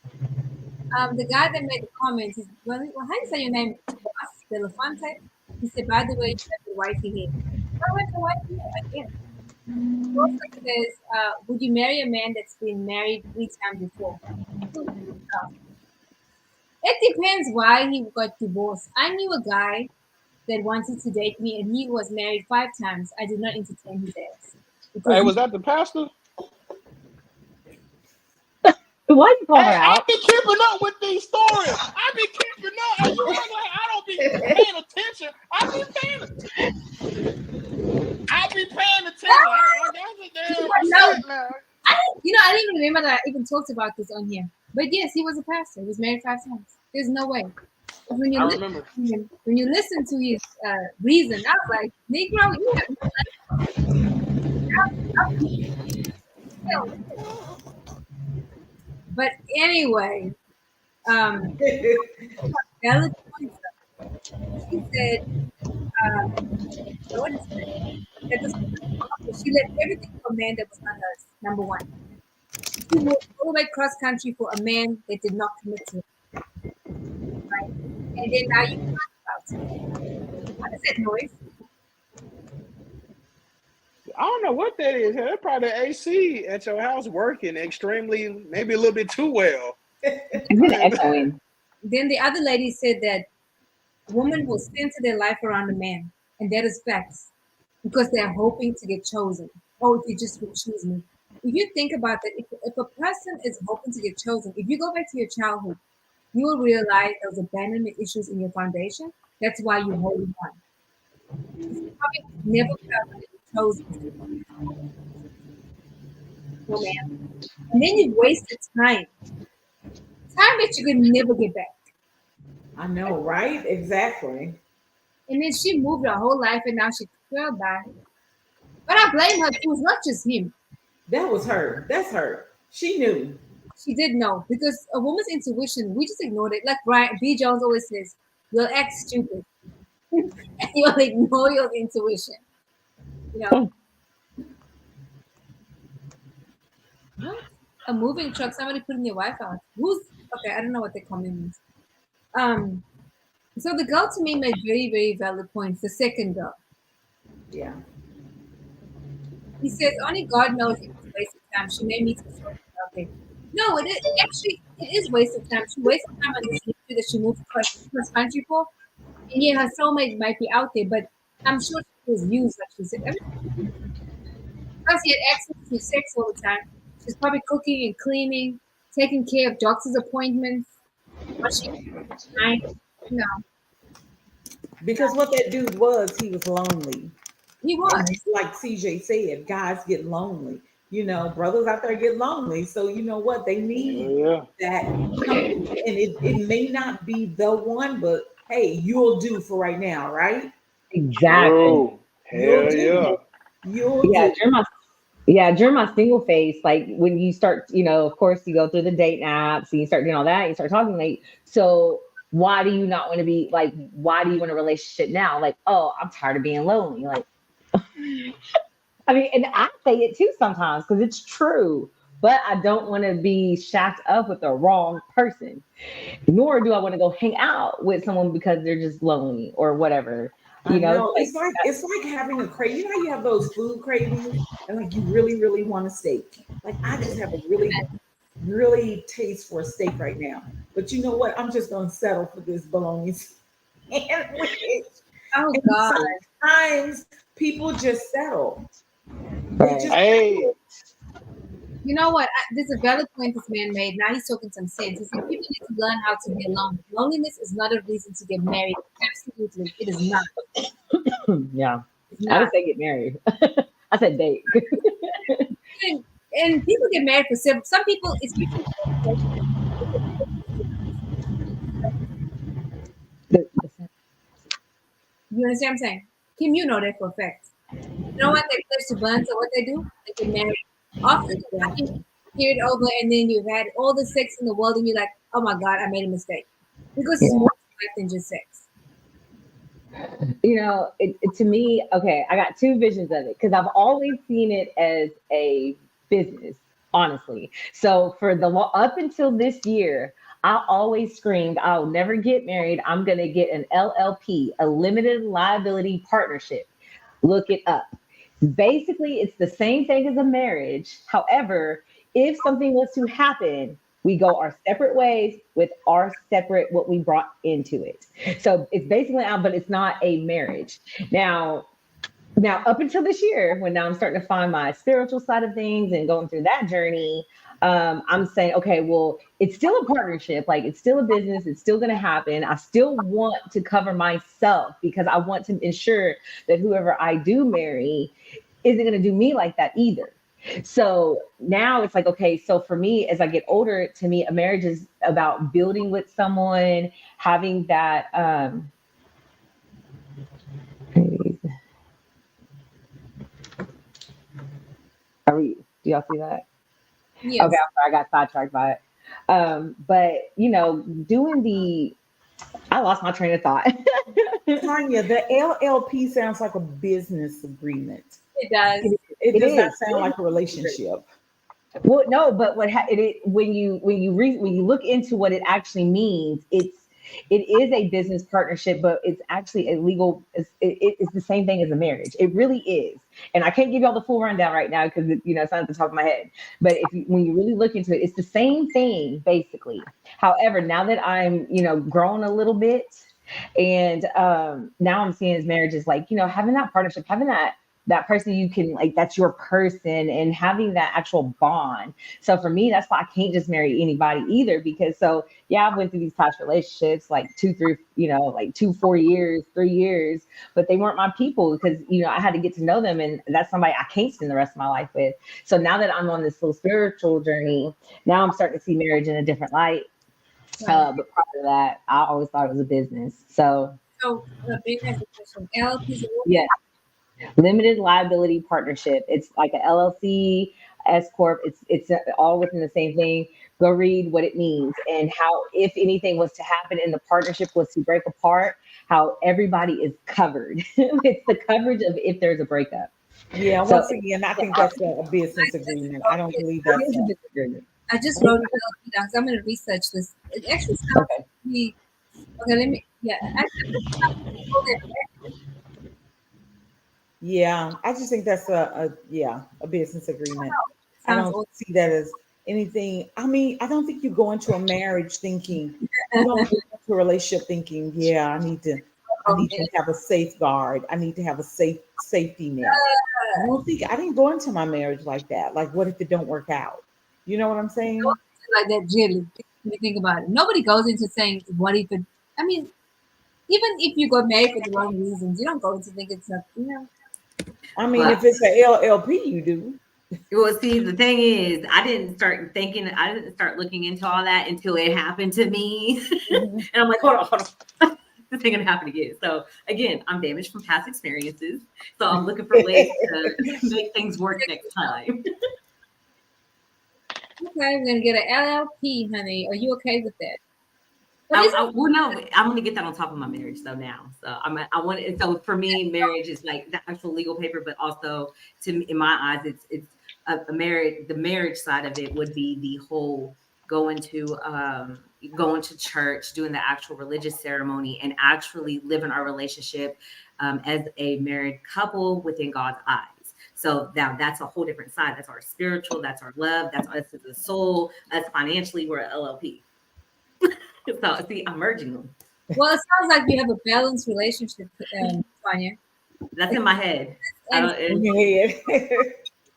The guy that made the comments, how do you say your name? Ross Delafante. He said, by the way, you have the wifey here. I went to wifey here again. He also says, would you marry a man that's been married 3 times before? It depends why he got divorced. I knew a guy that wanted to date me, and he was married 5 times. I did not entertain his ass. Hey, was that the pastor? Why you call her out? I be keeping up with these stories. I be keeping up. And you act like I don't be paying attention. I be paying attention. I got the damn shit now. I didn't even remember that I even talked about this on here. But yes, he was a pastor. He was married 5 times. There's no way. When you listen to his reason, I was like, Negro, you have. But anyway, she said, what is it? That was, okay, she left everything for a man that was not hers. Number one, she moved all the way cross country for a man that did not commit to her, right? And then now you talk about it. What is that noise? I don't know what that is. That's probably the AC at your house working extremely, maybe a little bit too well. It's been echoing. Then the other lady said that women will center their life around a man, and that is facts because they're hoping to get chosen. Oh, if you just would choose me. If you think about that, if a person is hoping to get chosen, if you go back to your childhood, you will realize there was abandonment issues in your foundation. That's why you hold on. You probably never felt like you chosen no man. And then you wasted time. Time that you could never get back. I know, right? Exactly. And then she moved her whole life and now she fell back. But I blame her too. It's not just him. That was her. That's her. She knew. She did know because a woman's intuition, we just ignored it. Like Brian B. Jones always says, you'll act stupid and you'll ignore your intuition. You know, what? A moving truck, somebody putting your Wi-Fi on. Who's okay? I don't know what the comment means. Um, so the girl to me made very, very valid points. The second girl, Yeah. he says, only God knows if it's a waste of time. She may meet some sort of okay. No, it is actually it is waste of time. She wasted time on this issue that she moved cross country for. And yeah, her soulmate might be out there, but I'm sure she was used, like she said. Plus, he had access to sex all the time. She's probably cooking and cleaning, taking care of doctor's appointments, washing time. You know, Because what that dude was, he was lonely. he And was. like CJ said, guys get lonely. Brothers out there get lonely. So you know what? They need Yeah. that company. And it may not be the one, but hey, you'll do for right now, right? Exactly. Oh, You'll hell yeah. do. You'll Yeah, do. during my single phase, like when you start, of course you go through the dating apps and you start doing all that, you start talking like, so why do you not want to be like, why do you want a relationship now? Like, oh, I'm tired of being lonely. Like, I mean, and I say it too sometimes because it's true, but I don't want to be shacked up with the wrong person, nor do I want to go hang out with someone because they're just lonely or whatever. I know. Like, It's like having a crave. You know how you have those food cravings and like you really, really want a steak. Like I just have a really, really taste for a steak right now. But you know what? I'm just gonna settle for this bologna sandwich. Oh And God. sometimes people just settle. They right. just Hey, You know what? There's a valid point this man made. Now he's talking some sense. He said people need to learn how to be alone. Loneliness is not a reason to get married. Absolutely, it is not. Yeah. It's I would not. say get married. I said date. And people get married for several. Some people, especially you understand what I'm saying? Kim, you know that for a fact. You know what? They close to burn. So what they do? They get married. After the yeah. fucking period over, and then you've had all the sex in the world, and you're like, oh my God, I made a mistake. Because it's Yeah. more to life than just sex. To me, okay, I got two visions of it because I've always seen it as a business, honestly. So for up until this year, I always screamed, I'll never get married. I'm going to get an LLP, a limited liability partnership. Look it up. Basically, it's the same thing as a marriage. However, if something was to happen, we go our separate ways with our separate what we brought into it. So it's basically out, but it's not a marriage. Now, up until this year, when now I'm starting to find my spiritual side of things and going through that journey, I'm saying, okay, well, it's still a partnership. Like it's still a business. It's still going to happen. I still want to cover myself because I want to ensure that whoever I do marry isn't going to do me like that either. So now it's like, okay, so for me, as I get older, to me, a marriage is about building with someone, having that, do y'all see that? Yes. Okay, I'm sorry, I got sidetracked by it. But doing I lost my train of thought. Tanya, the LLP sounds like a business agreement. It does. It does not is. sound like a relationship. Well, no, but when you look into what it actually means, it is a business partnership, but it's actually a legal. It's the same thing as a marriage. It really is, and I can't give y'all the full rundown right now because it's not at the top of my head. But when you really look into it, it's the same thing basically. However, now that I'm grown a little bit, and now I'm seeing as marriage is like having that partnership, having that person you can like, that's your person, and having that actual bond. So for me, that's why I can't just marry anybody either, because I went through these past relationships like 4 years, 3 years, but they weren't my people because I had to get to know them, and that's somebody I can't spend the rest of my life with. So now that I'm on this little spiritual journey, now I'm starting to see marriage in a different light. But prior to that, I always thought it was a business. So big question. LLPs. yeah. Limited liability partnership. It's like a LLC, S corp. It's all within the same thing. Go read what it means and how, if anything was to happen and the partnership was to break apart, how everybody is covered. It's the coverage of if there's a breakup. Yeah, once again, I think that's a business agreement. I don't believe that's a business agreement. I just wrote LLP down because I'm going to research this. It actually sounds Okay. to me. Okay, let me. Yeah, Yeah, I just think that's a business agreement. I don't see that as anything. I mean, I don't think you go into a marriage thinking, you don't go into a relationship thinking, yeah, I need to have a safeguard. I need to have a safety net. I didn't go into my marriage like that. Like, what if it don't work out? You know what I'm saying? Like that, Jill. Think about it. Nobody goes into saying, what if it, I mean, even if you got married for the wrong reasons, you don't go into think it's not, I mean, if it's an LLP, you do. Well, see, the thing is, I didn't start looking into all that until it happened to me. And I'm like, hold on. This ain't gonna happen again. So again, I'm damaged from past experiences. So I'm looking for ways to make things work next time. Okay, we're gonna get an LLP, honey. Are you okay with that? Well, no, I'm going to get that on top of my marriage though now. So I want it. So for me, marriage is like the actual legal paper, but also in my eyes, it's a marriage. The marriage side of it would be the whole going to church, doing the actual religious ceremony, and actually living our relationship as a married couple within God's eyes. So now that's a whole different side. That's our spiritual. That's our love. That's us as a soul. Us financially, we're an LLP. So see, I'm merging them. Well, it sounds like you have a balanced relationship, Tanya. That's in my head.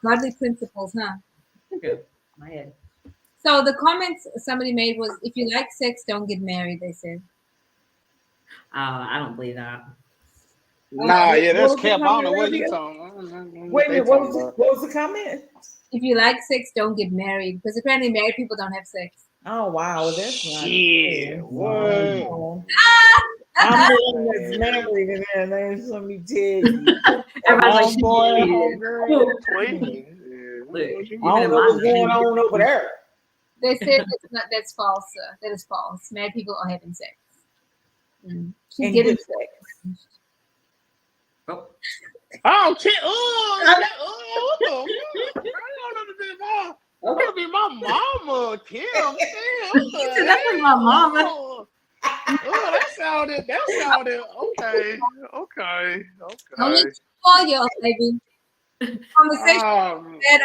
Godly principles, huh? My head. So the comments somebody made was, if you like sex, don't get married, they said. I don't believe that. Nah, yeah, that's cap. I don't know what you talking. Wait a minute, what was the comment? If you like sex, don't get married, because apparently married people don't have sex. Oh wow, that's not what? I'm the one that's married, and then let me tell you. Everybody's girl, please. I don't know what's going on over there. They said that's false, sir. That is false. Married people are having sex. And getting sex. Oh, shit. I want to be my mama, Kim. That's like my mama. Oh, that sounded okay. Don't let you fall you, baby. Conversation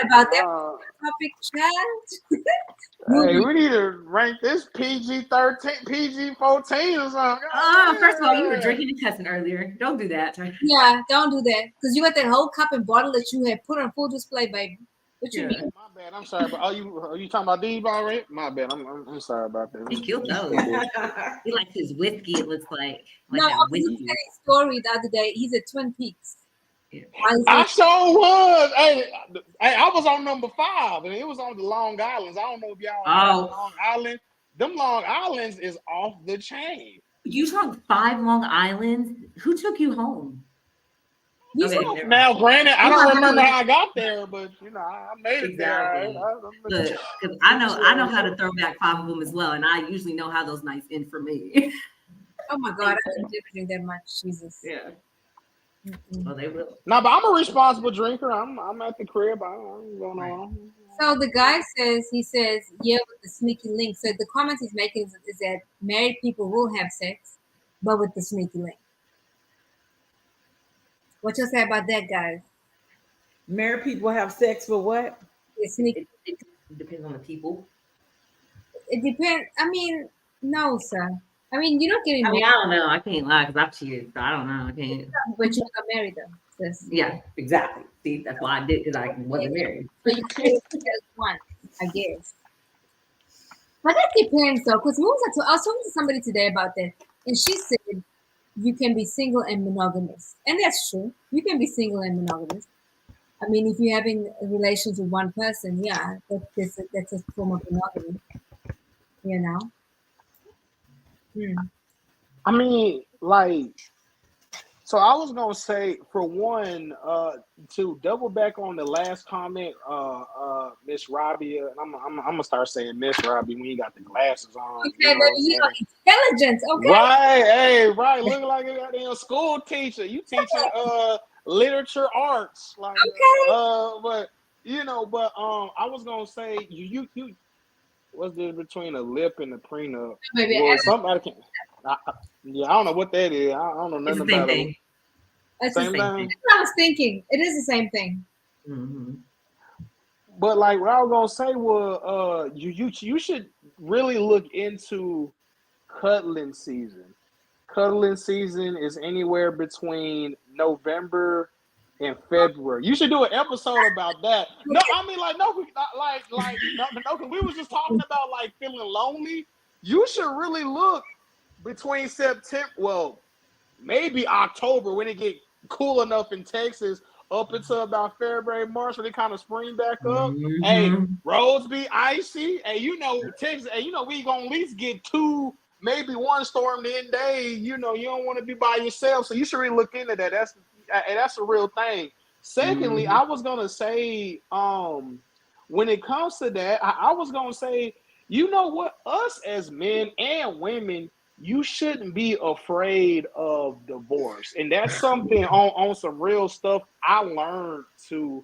about that topic, chat. Hey, we need to rank this PG-13, PG-14 or something. First of all, you were drinking and cussing earlier. Don't do that. Yeah, don't do that. Because you got that whole cup and bottle that you had put on full display, baby. What you mean? My bad. I'm sorry, but are you talking about these already? My bad. I'm sorry about that. He killed those. He likes his whiskey. It looks like no, I was looking at his story the other day. He's at Twin Peaks. Yeah. I sure was. Hey, I was on number 5, and it was on the Long Islands. I don't know if y'all know Long Island. Them Long Islands is off the chain. You took 5 Long Islands. Who took you home? Okay, now, granted, I don't remember how I got there, but I made it there. Because I know how to throw back 5 of them as well, and I usually know how those nights end for me. Oh my God, I don't drink that much. Jesus. Yeah. Mm-mm. Well, they will. No, but I'm a responsible drinker. I'm at the crib. I'm going on. So the guy says, yeah, with the sneaky link. So the comment he's making is that married people will have sex, but with the sneaky link. What you say about that, guys? Married people have sex for what? The sneaky. It depends on the people. It depends. I mean, no, sir. I mean, you're not getting I mean, married, I don't know. I can't lie because I've cheated. So I don't know. I can't. but you got married though. Sis. Yeah, exactly. See, that's why I did because I wasn't married. So you can just one, I guess. But that depends though, because I was talking to somebody today about that, and she said you can be single and monogamous, and that's true. You can be single and monogamous. I mean, if you're having relations with one person, yeah, that's a form of monogamy, you know. Hmm. I mean, like, so I was gonna say for one, to double back on the last comment, Miss Robbie, and I'm gonna start saying Miss Robbie when you got the glasses on. Okay, You know baby, what I'm you saying? know, intelligence. Okay. Right, hey, right. Looking like a goddamn school teacher. You teaching literature arts, like Okay. but I was gonna say you what's the between a lip and a prenup? Maybe Well, somebody can. Yeah, I don't know what that is. I don't know It's nothing the same about it. thing. that's the Same same. thing. That's what I was thinking. It is the same thing. Mm-hmm. But like what I was gonna say was, you should really look into cuddling season. Cuddling season is anywhere between November and February. You should do an episode about that. No, I mean like no, no, because we was just talking about like feeling lonely. You should really look between September, well, maybe October when it get cool enough in Texas, up until about February, March when it kind of spring back up. Hey, Mm-hmm. roads be icy. Hey, Texas. Hey, we gonna at least get two, maybe one storm in day. You don't want to be by yourself, so you should really look into that. That's a real thing. Secondly, Mm-hmm. I was gonna say, when it comes to that, I was gonna say, you know what, us as men and women, you shouldn't be afraid of divorce. And that's something on some real stuff I learned too,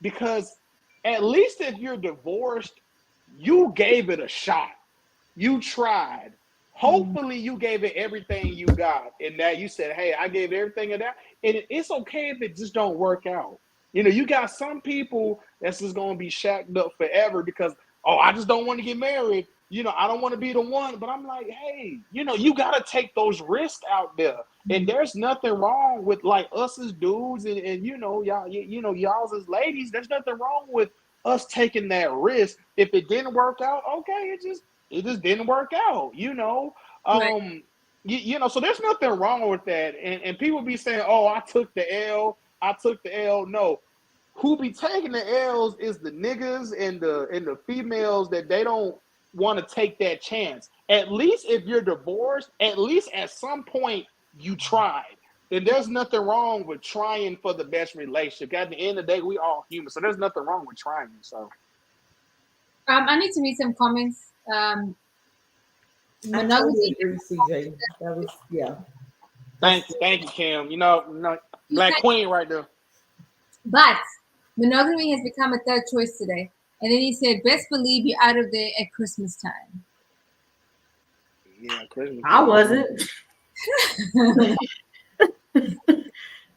because at least if you're divorced, you gave it a shot. You tried. Hopefully you gave it everything you got. And that you said, hey, I gave everything of that. And it's okay if it just don't work out. You got some people that's just gonna be shacked up forever because, oh, I just don't want to get married. I don't want to be the one. But I'm like, hey, you gotta take those risks out there. And there's nothing wrong with like us as dudes and y'all as ladies. There's nothing wrong with us taking that risk. If it didn't work out, okay, it just didn't work out. Right. So there's nothing wrong with that. And people be saying, oh, I took the L. No, who be taking the L's is the niggas and the females that they don't want to take that chance. At least if you're divorced, at least at some point you tried. Then there's nothing wrong with trying for the best relationship. At the end of the day, we all human, so there's nothing wrong with trying. So I need to read some comments. I totally Monogamy. agree, CJ. That was thank you, Kim. Black Queen right there. But monogamy has become a third choice today. And then he said, best believe you're out of there at Christmas time. Yeah, Christmas. I wasn't.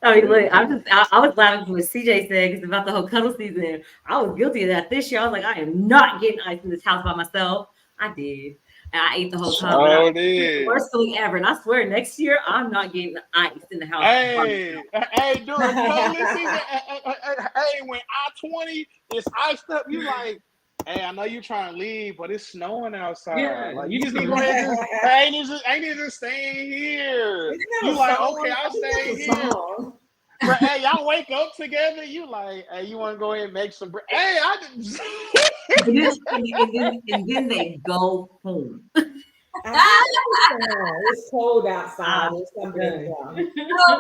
I mean, look, I was laughing with CJ said because about the whole cuddle season. I was guilty of that this year. I was like, I am not getting ice in this house by myself. I did. And I ate the whole time. Oh, did. Worst feeling ever. And I swear next year I'm not getting ice in the house. Hey, during cuddling season, hey, when I-20 is iced up, you like, hey, I know you're trying to leave, but it's snowing outside. Yeah, like you just need to go ahead and I need to stay here. You like, okay, I'll stay here. But hey, y'all wake up together. You like, hey, you want to go ahead and make some? Hey, I didn't. and then they go home. It's cold outside. It's something. Oh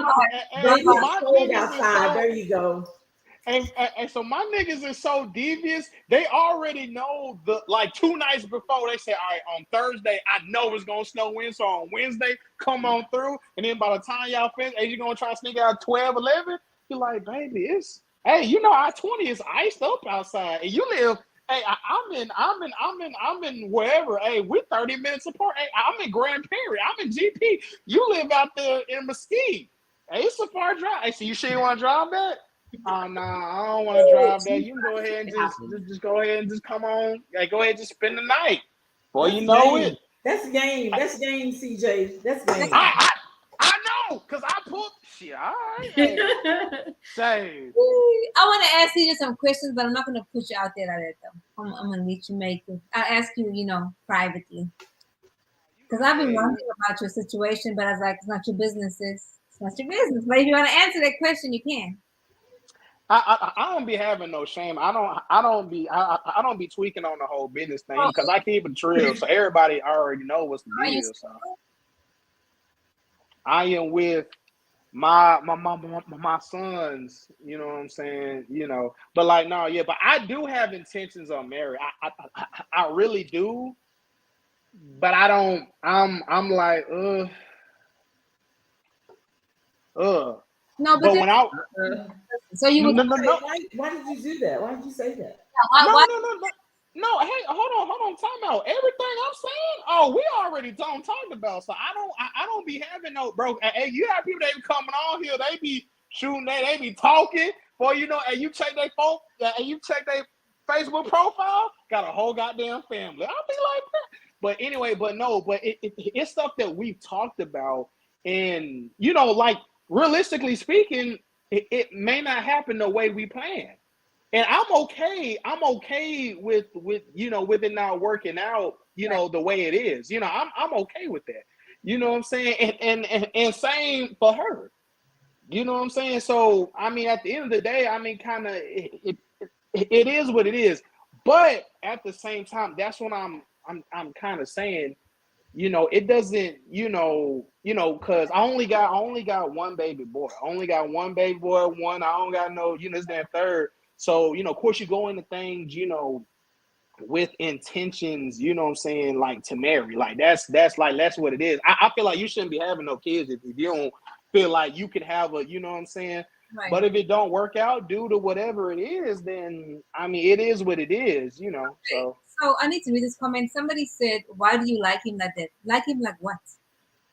my Baby, it's cold outside. There you go. And so my niggas is so devious. They already know like 2 nights before. They say, all right, on Thursday, I know it's gonna snow in. So on Wednesday, come on through. And then by the time y'all finish, hey, you gonna try to sneak out 12, 11? You're like, baby, it's I-20 is iced up outside, and you live. Hey, I'm in wherever. Hey, we're 30 minutes apart. Hey, I'm in Grand Prairie. I'm in GP. You live out there in Mesquite. Hey, it's a far drive. Hey, so you sure you want to drive that? Oh no, I don't want to drive that. You can go ahead and just go ahead and just come on. Like, go ahead and just spend the night. Boy, you know game. it. That's game. That's game, CJ. That's game. I know, cause I put shit. All right, hey. Say. I want to ask you some questions, but I'm not going to put you out there like that, though. I'm going to let you make it. I'll ask you, privately. Because I've been wondering about your situation, but I was like, it's not your business. It's not your business. But if you want to answer that question, you can. I don't be having no shame. I don't be tweaking on the whole business thing because I keep it real. So everybody already know what's the deal. So I am with my sons, you know what I'm saying, but like, no, yeah, but I do have intentions on marriage. I really do, but I don't. I'm like, No, but when I so you would no. Why did you do that? Why did you say that? No, hey, hold on, time out. Everything I'm saying, we already talked about. So I don't be having no bro. Hey, you have people that be coming on here, they be shooting, they be talking. Boy, and you check their phone, and you check their Facebook profile, got a whole goddamn family. I'll be like that. But anyway, it's stuff that we've talked about, and like realistically speaking, it may not happen the way we planned. And I'm okay with with it not working out, the way it is. I'm okay with that. You know what I'm saying? And same for her. You know what I'm saying? So I mean, at the end of the day, I mean, kind of it is what it is. But at the same time, that's what I'm kind of saying. It doesn't, because I only got one baby boy. I only got one baby boy. One, I don't got no, this that third. So, of course, you go into things, with intentions, what I'm saying, like to marry. Like that's what it is. I feel like you shouldn't be having no kids if you don't feel like you could have a, you know what I'm saying? Right. But if it don't work out due to whatever it is, then I mean it is what it is, So I need to read this comment. Somebody said, why do you like him like that? Like him like what?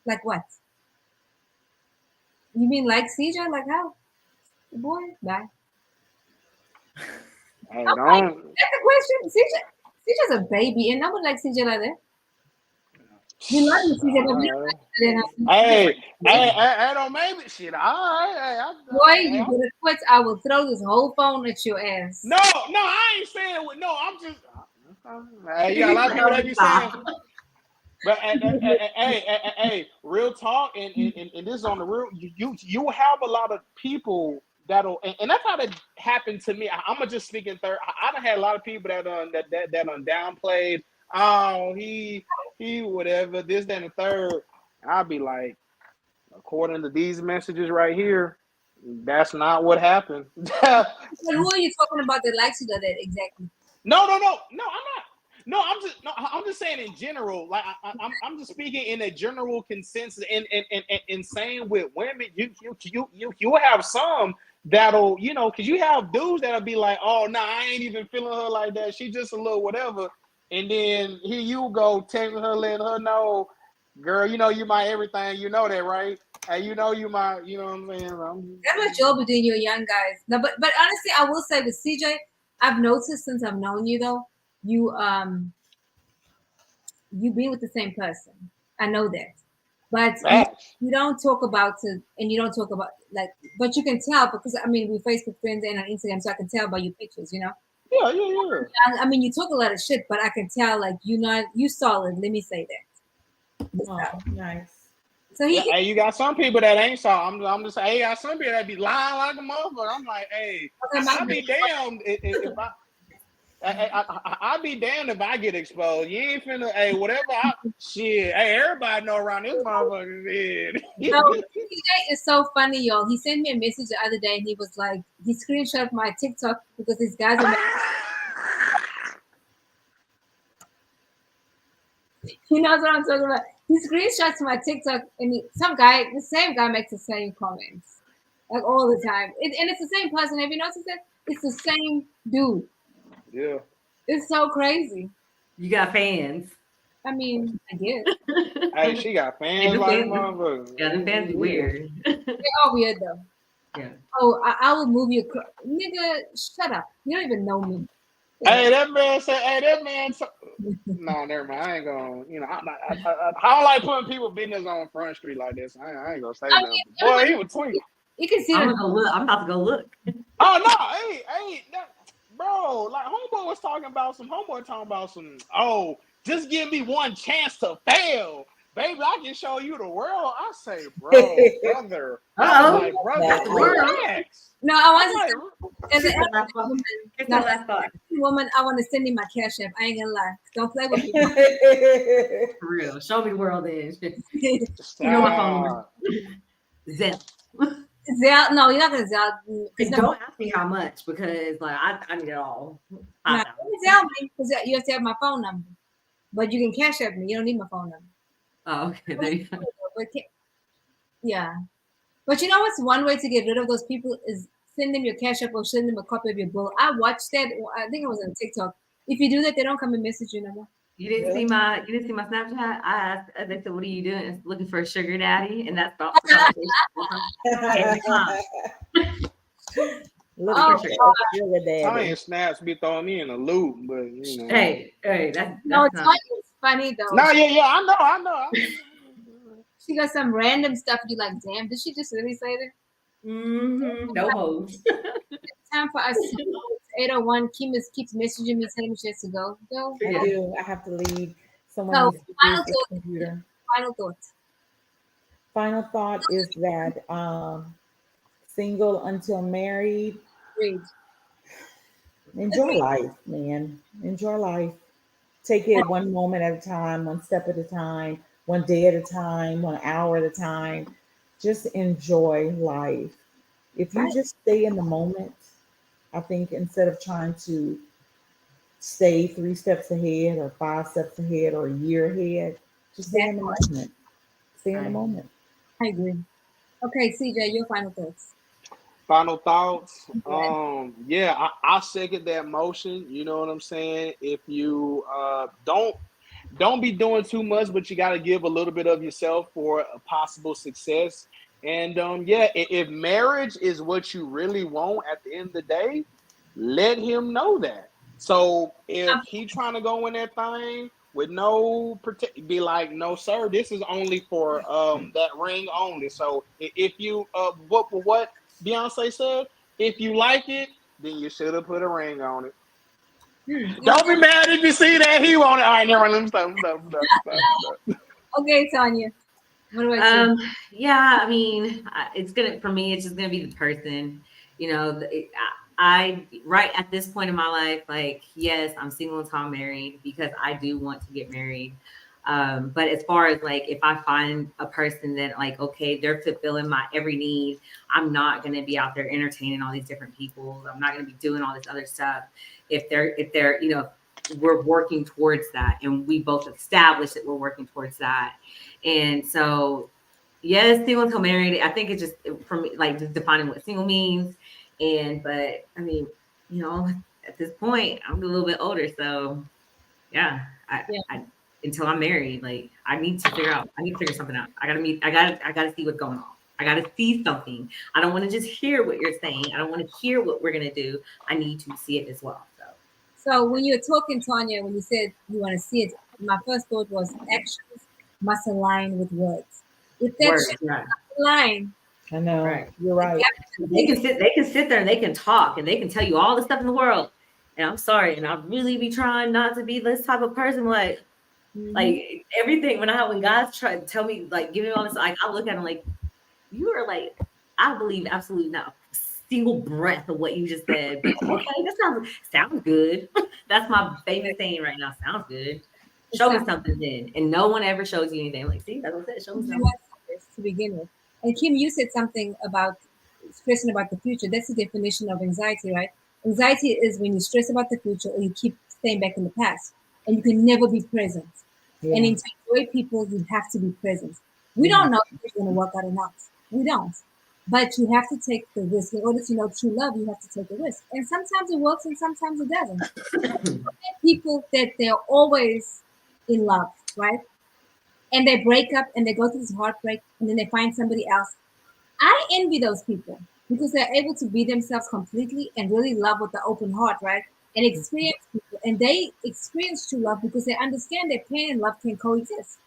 Like what? You mean like CJ? Like how? Boy, bye. Hey, that's the question. CJ's a baby, and I would like CJ like that. You love me, CJ. Hey, don't make me shit. All right. Boy, you gonna quit? I will throw this whole phone at your ass. No, I ain't saying with. No, I'm just. You got a lot of people that be saying. But hey, real talk, and this is on the real. You have a lot of people that'll, and that's how that happened to me. I'm gonna just speak in third. I done had a lot of people that downplayed. Oh, he whatever, this, that, and the third. I'll be like, according to these messages right here, that's not what happened. But who are you talking about that likes you that exactly? No, I'm not. No, I'm just saying in general. Like I'm just speaking in a general consensus. And saying with women, you have some that'll, because you have dudes that'll be like, oh no, I ain't even feeling her like that. She just a little whatever. And then here you go texting her, letting her know, girl, you my everything. You know that, right? Hey, you my, you know what I'm saying? That's what you'll be doing, you young guys. No, but honestly, I will say with CJ, I've noticed since I've known you though, you be with the same person. I know that. But you don't talk about it, and you don't talk about like, but you can tell because I mean we're Facebook friends and on Instagram, so I can tell by your pictures, Yeah. I mean you talk a lot of shit, but I can tell like you solid. Let me say that. Oh, nice. So hey, you got some people that ain't solid. I'm just saying, hey, you got some people that be lying like a motherfucker. I'm like, hey, I'll be damned if I. I'll be damned if I get exposed. You ain't finna, hey, whatever. Shit, hey, everybody know around this motherfucker. No, TJ is so funny, y'all. He sent me a message the other day, and he was like, he screenshot my TikTok because these guys are. He knows what I'm talking about. He screenshots my TikTok, and the same guy makes the same comments, like all the time. And it's the same person. Have you noticed that? It's the same dude. Yeah. It's so crazy. You got fans. I mean, I guess. Hey, she got fans like motherfuckers. Yeah, the fans be weird. They're all weird, though. Yeah. Oh, I will move you. Nigga, shut up. You don't even know me. Hey, that man said, hey, that man. No, never mind. I ain't gonna, I don't like putting people business on Front Street like this. I ain't gonna say I nothing. mean, Boy, he was tweaking. You can see I'm the. about to go look. Oh, no. Hey, bro, like, homeboy talking about some, oh, just give me one chance to fail. Baby, I can show you the world. I say, brother. I was like, brother, relax. No, I want to. As an last thought. woman, I want to send you my cash app. I ain't gonna lie. Don't play with me. For real. Show me the world then. You know my phone number. Zell. Zell? No, you're not gonna Zell. Don't ask me how much because like I need it all. No, don't Zell me because you have to have my phone number. But you can cash app me. You don't need my phone number. Oh, okay. There you go. Yeah. But you know what's one way to get rid of those people is send them your cash app or send them a copy of your bill. I watched that. I think it was on TikTok. If you do that, they don't come and message you no more. You didn't see my Snapchat? I asked, they said, what are you doing? Looking for a sugar daddy? And that's about every time. Tanya snaps be throwing me in a loop, but you know. Hey, that's no, it's funny though. No, yeah, I know. She got some random stuff. You like, damn, did she just really say that? Mm-hmm. No hoes. Time for us. 8:01. Keeps messaging me, telling me she has to go. Go. I do. I have to leave. Someone So, needs to use the computer. Final thoughts. Final thought is that single until married. Read. Enjoy life, man. Enjoy life. Take it one moment at a time, one step at a time, one day at a time, 1 hour at a time. Just enjoy life. If you just stay in the moment, I think instead of trying to stay 3 steps ahead or 5 steps ahead or a year ahead, just stay in the moment. Stay in the moment. I agree. Okay, CJ, your final thoughts. Final thoughts. Yeah, I second that motion. You know what I'm saying? If you don't be doing too much, but you got to give a little bit of yourself for a possible success. And yeah, if marriage is what you really want at the end of the day, let him know that. So if he trying to go in that thing with no be like, no, sir, this is only for that ring only. So if you what Beyonce said, if you like it, then you should have put a ring on it. Don't be mad if you see that he want it. All right, never mind. Stop. Okay, Tanya. What about you? Yeah, I mean, it's just gonna be the person. You know, I right at this point in my life, like, yes, I'm single until I'm married because I do want to get married. But as far as like, if I find a person that like, okay, they're fulfilling my every need, I'm not going to be out there entertaining all these different people. I'm not going to be doing all this other stuff. If they're, you know, we're working towards that and we both established that we're working towards that. And so, yes, single until married, I think it's just for me, like just defining what single means. But I mean, you know, at this point, I'm a little bit older. So yeah, I until I'm married, like I need to figure something out. I gotta see what's going on. I gotta see something. I don't want to just hear what you're saying. I don't want to hear what we're gonna do. I need to see it as well. So when you were talking, Tanya, when you said you want to see it, my first thought was actions must align with words. If that right. align, I know, right. You're right. They can sit there and they can talk and they can tell you all the stuff in the world. And I'm sorry, and I really be trying not to be this type of person. Like everything when God's trying to tell me, like, give me all this, like I look at him like, you are like, I believe absolutely no. single breath of what you just said. But okay, that sounds good. That's my famous saying right now. Sounds good. Show me something then. And no one ever shows you anything. Like, see, that's what I said. Show me something. To begin with. And Kim, you said something about stressing about the future. That's the definition of anxiety, right? Anxiety is when you stress about the future or you keep staying back in the past and you can never be present. Yeah. And to enjoy people, you have to be present. We don't know if it's going to work out or not. We don't. But you have to take the risk. In order to know true love, you have to take a risk. And sometimes it works and sometimes it doesn't. People that they're always in love, right? And they break up and they go through this heartbreak and then they find somebody else. I envy those people because they're able to be themselves completely and really love with the open heart, right? And experience people. And they experience true love because they understand that pain and love can coexist.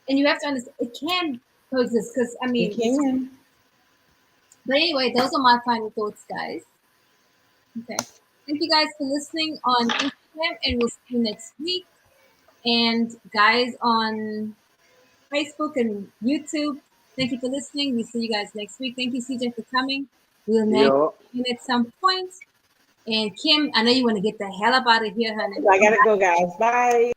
And you have to understand it can coexist because, I mean, it can. But anyway, those are my final thoughts, guys. Okay. Thank you guys for listening on Instagram and we'll see you next week. And guys on Facebook and YouTube, thank you for listening. We'll see you guys next week. Thank you, CJ, for coming. We'll meet at some point. And Kim, I know you want to get the hell up out of here, honey. I gotta go, guys. Bye.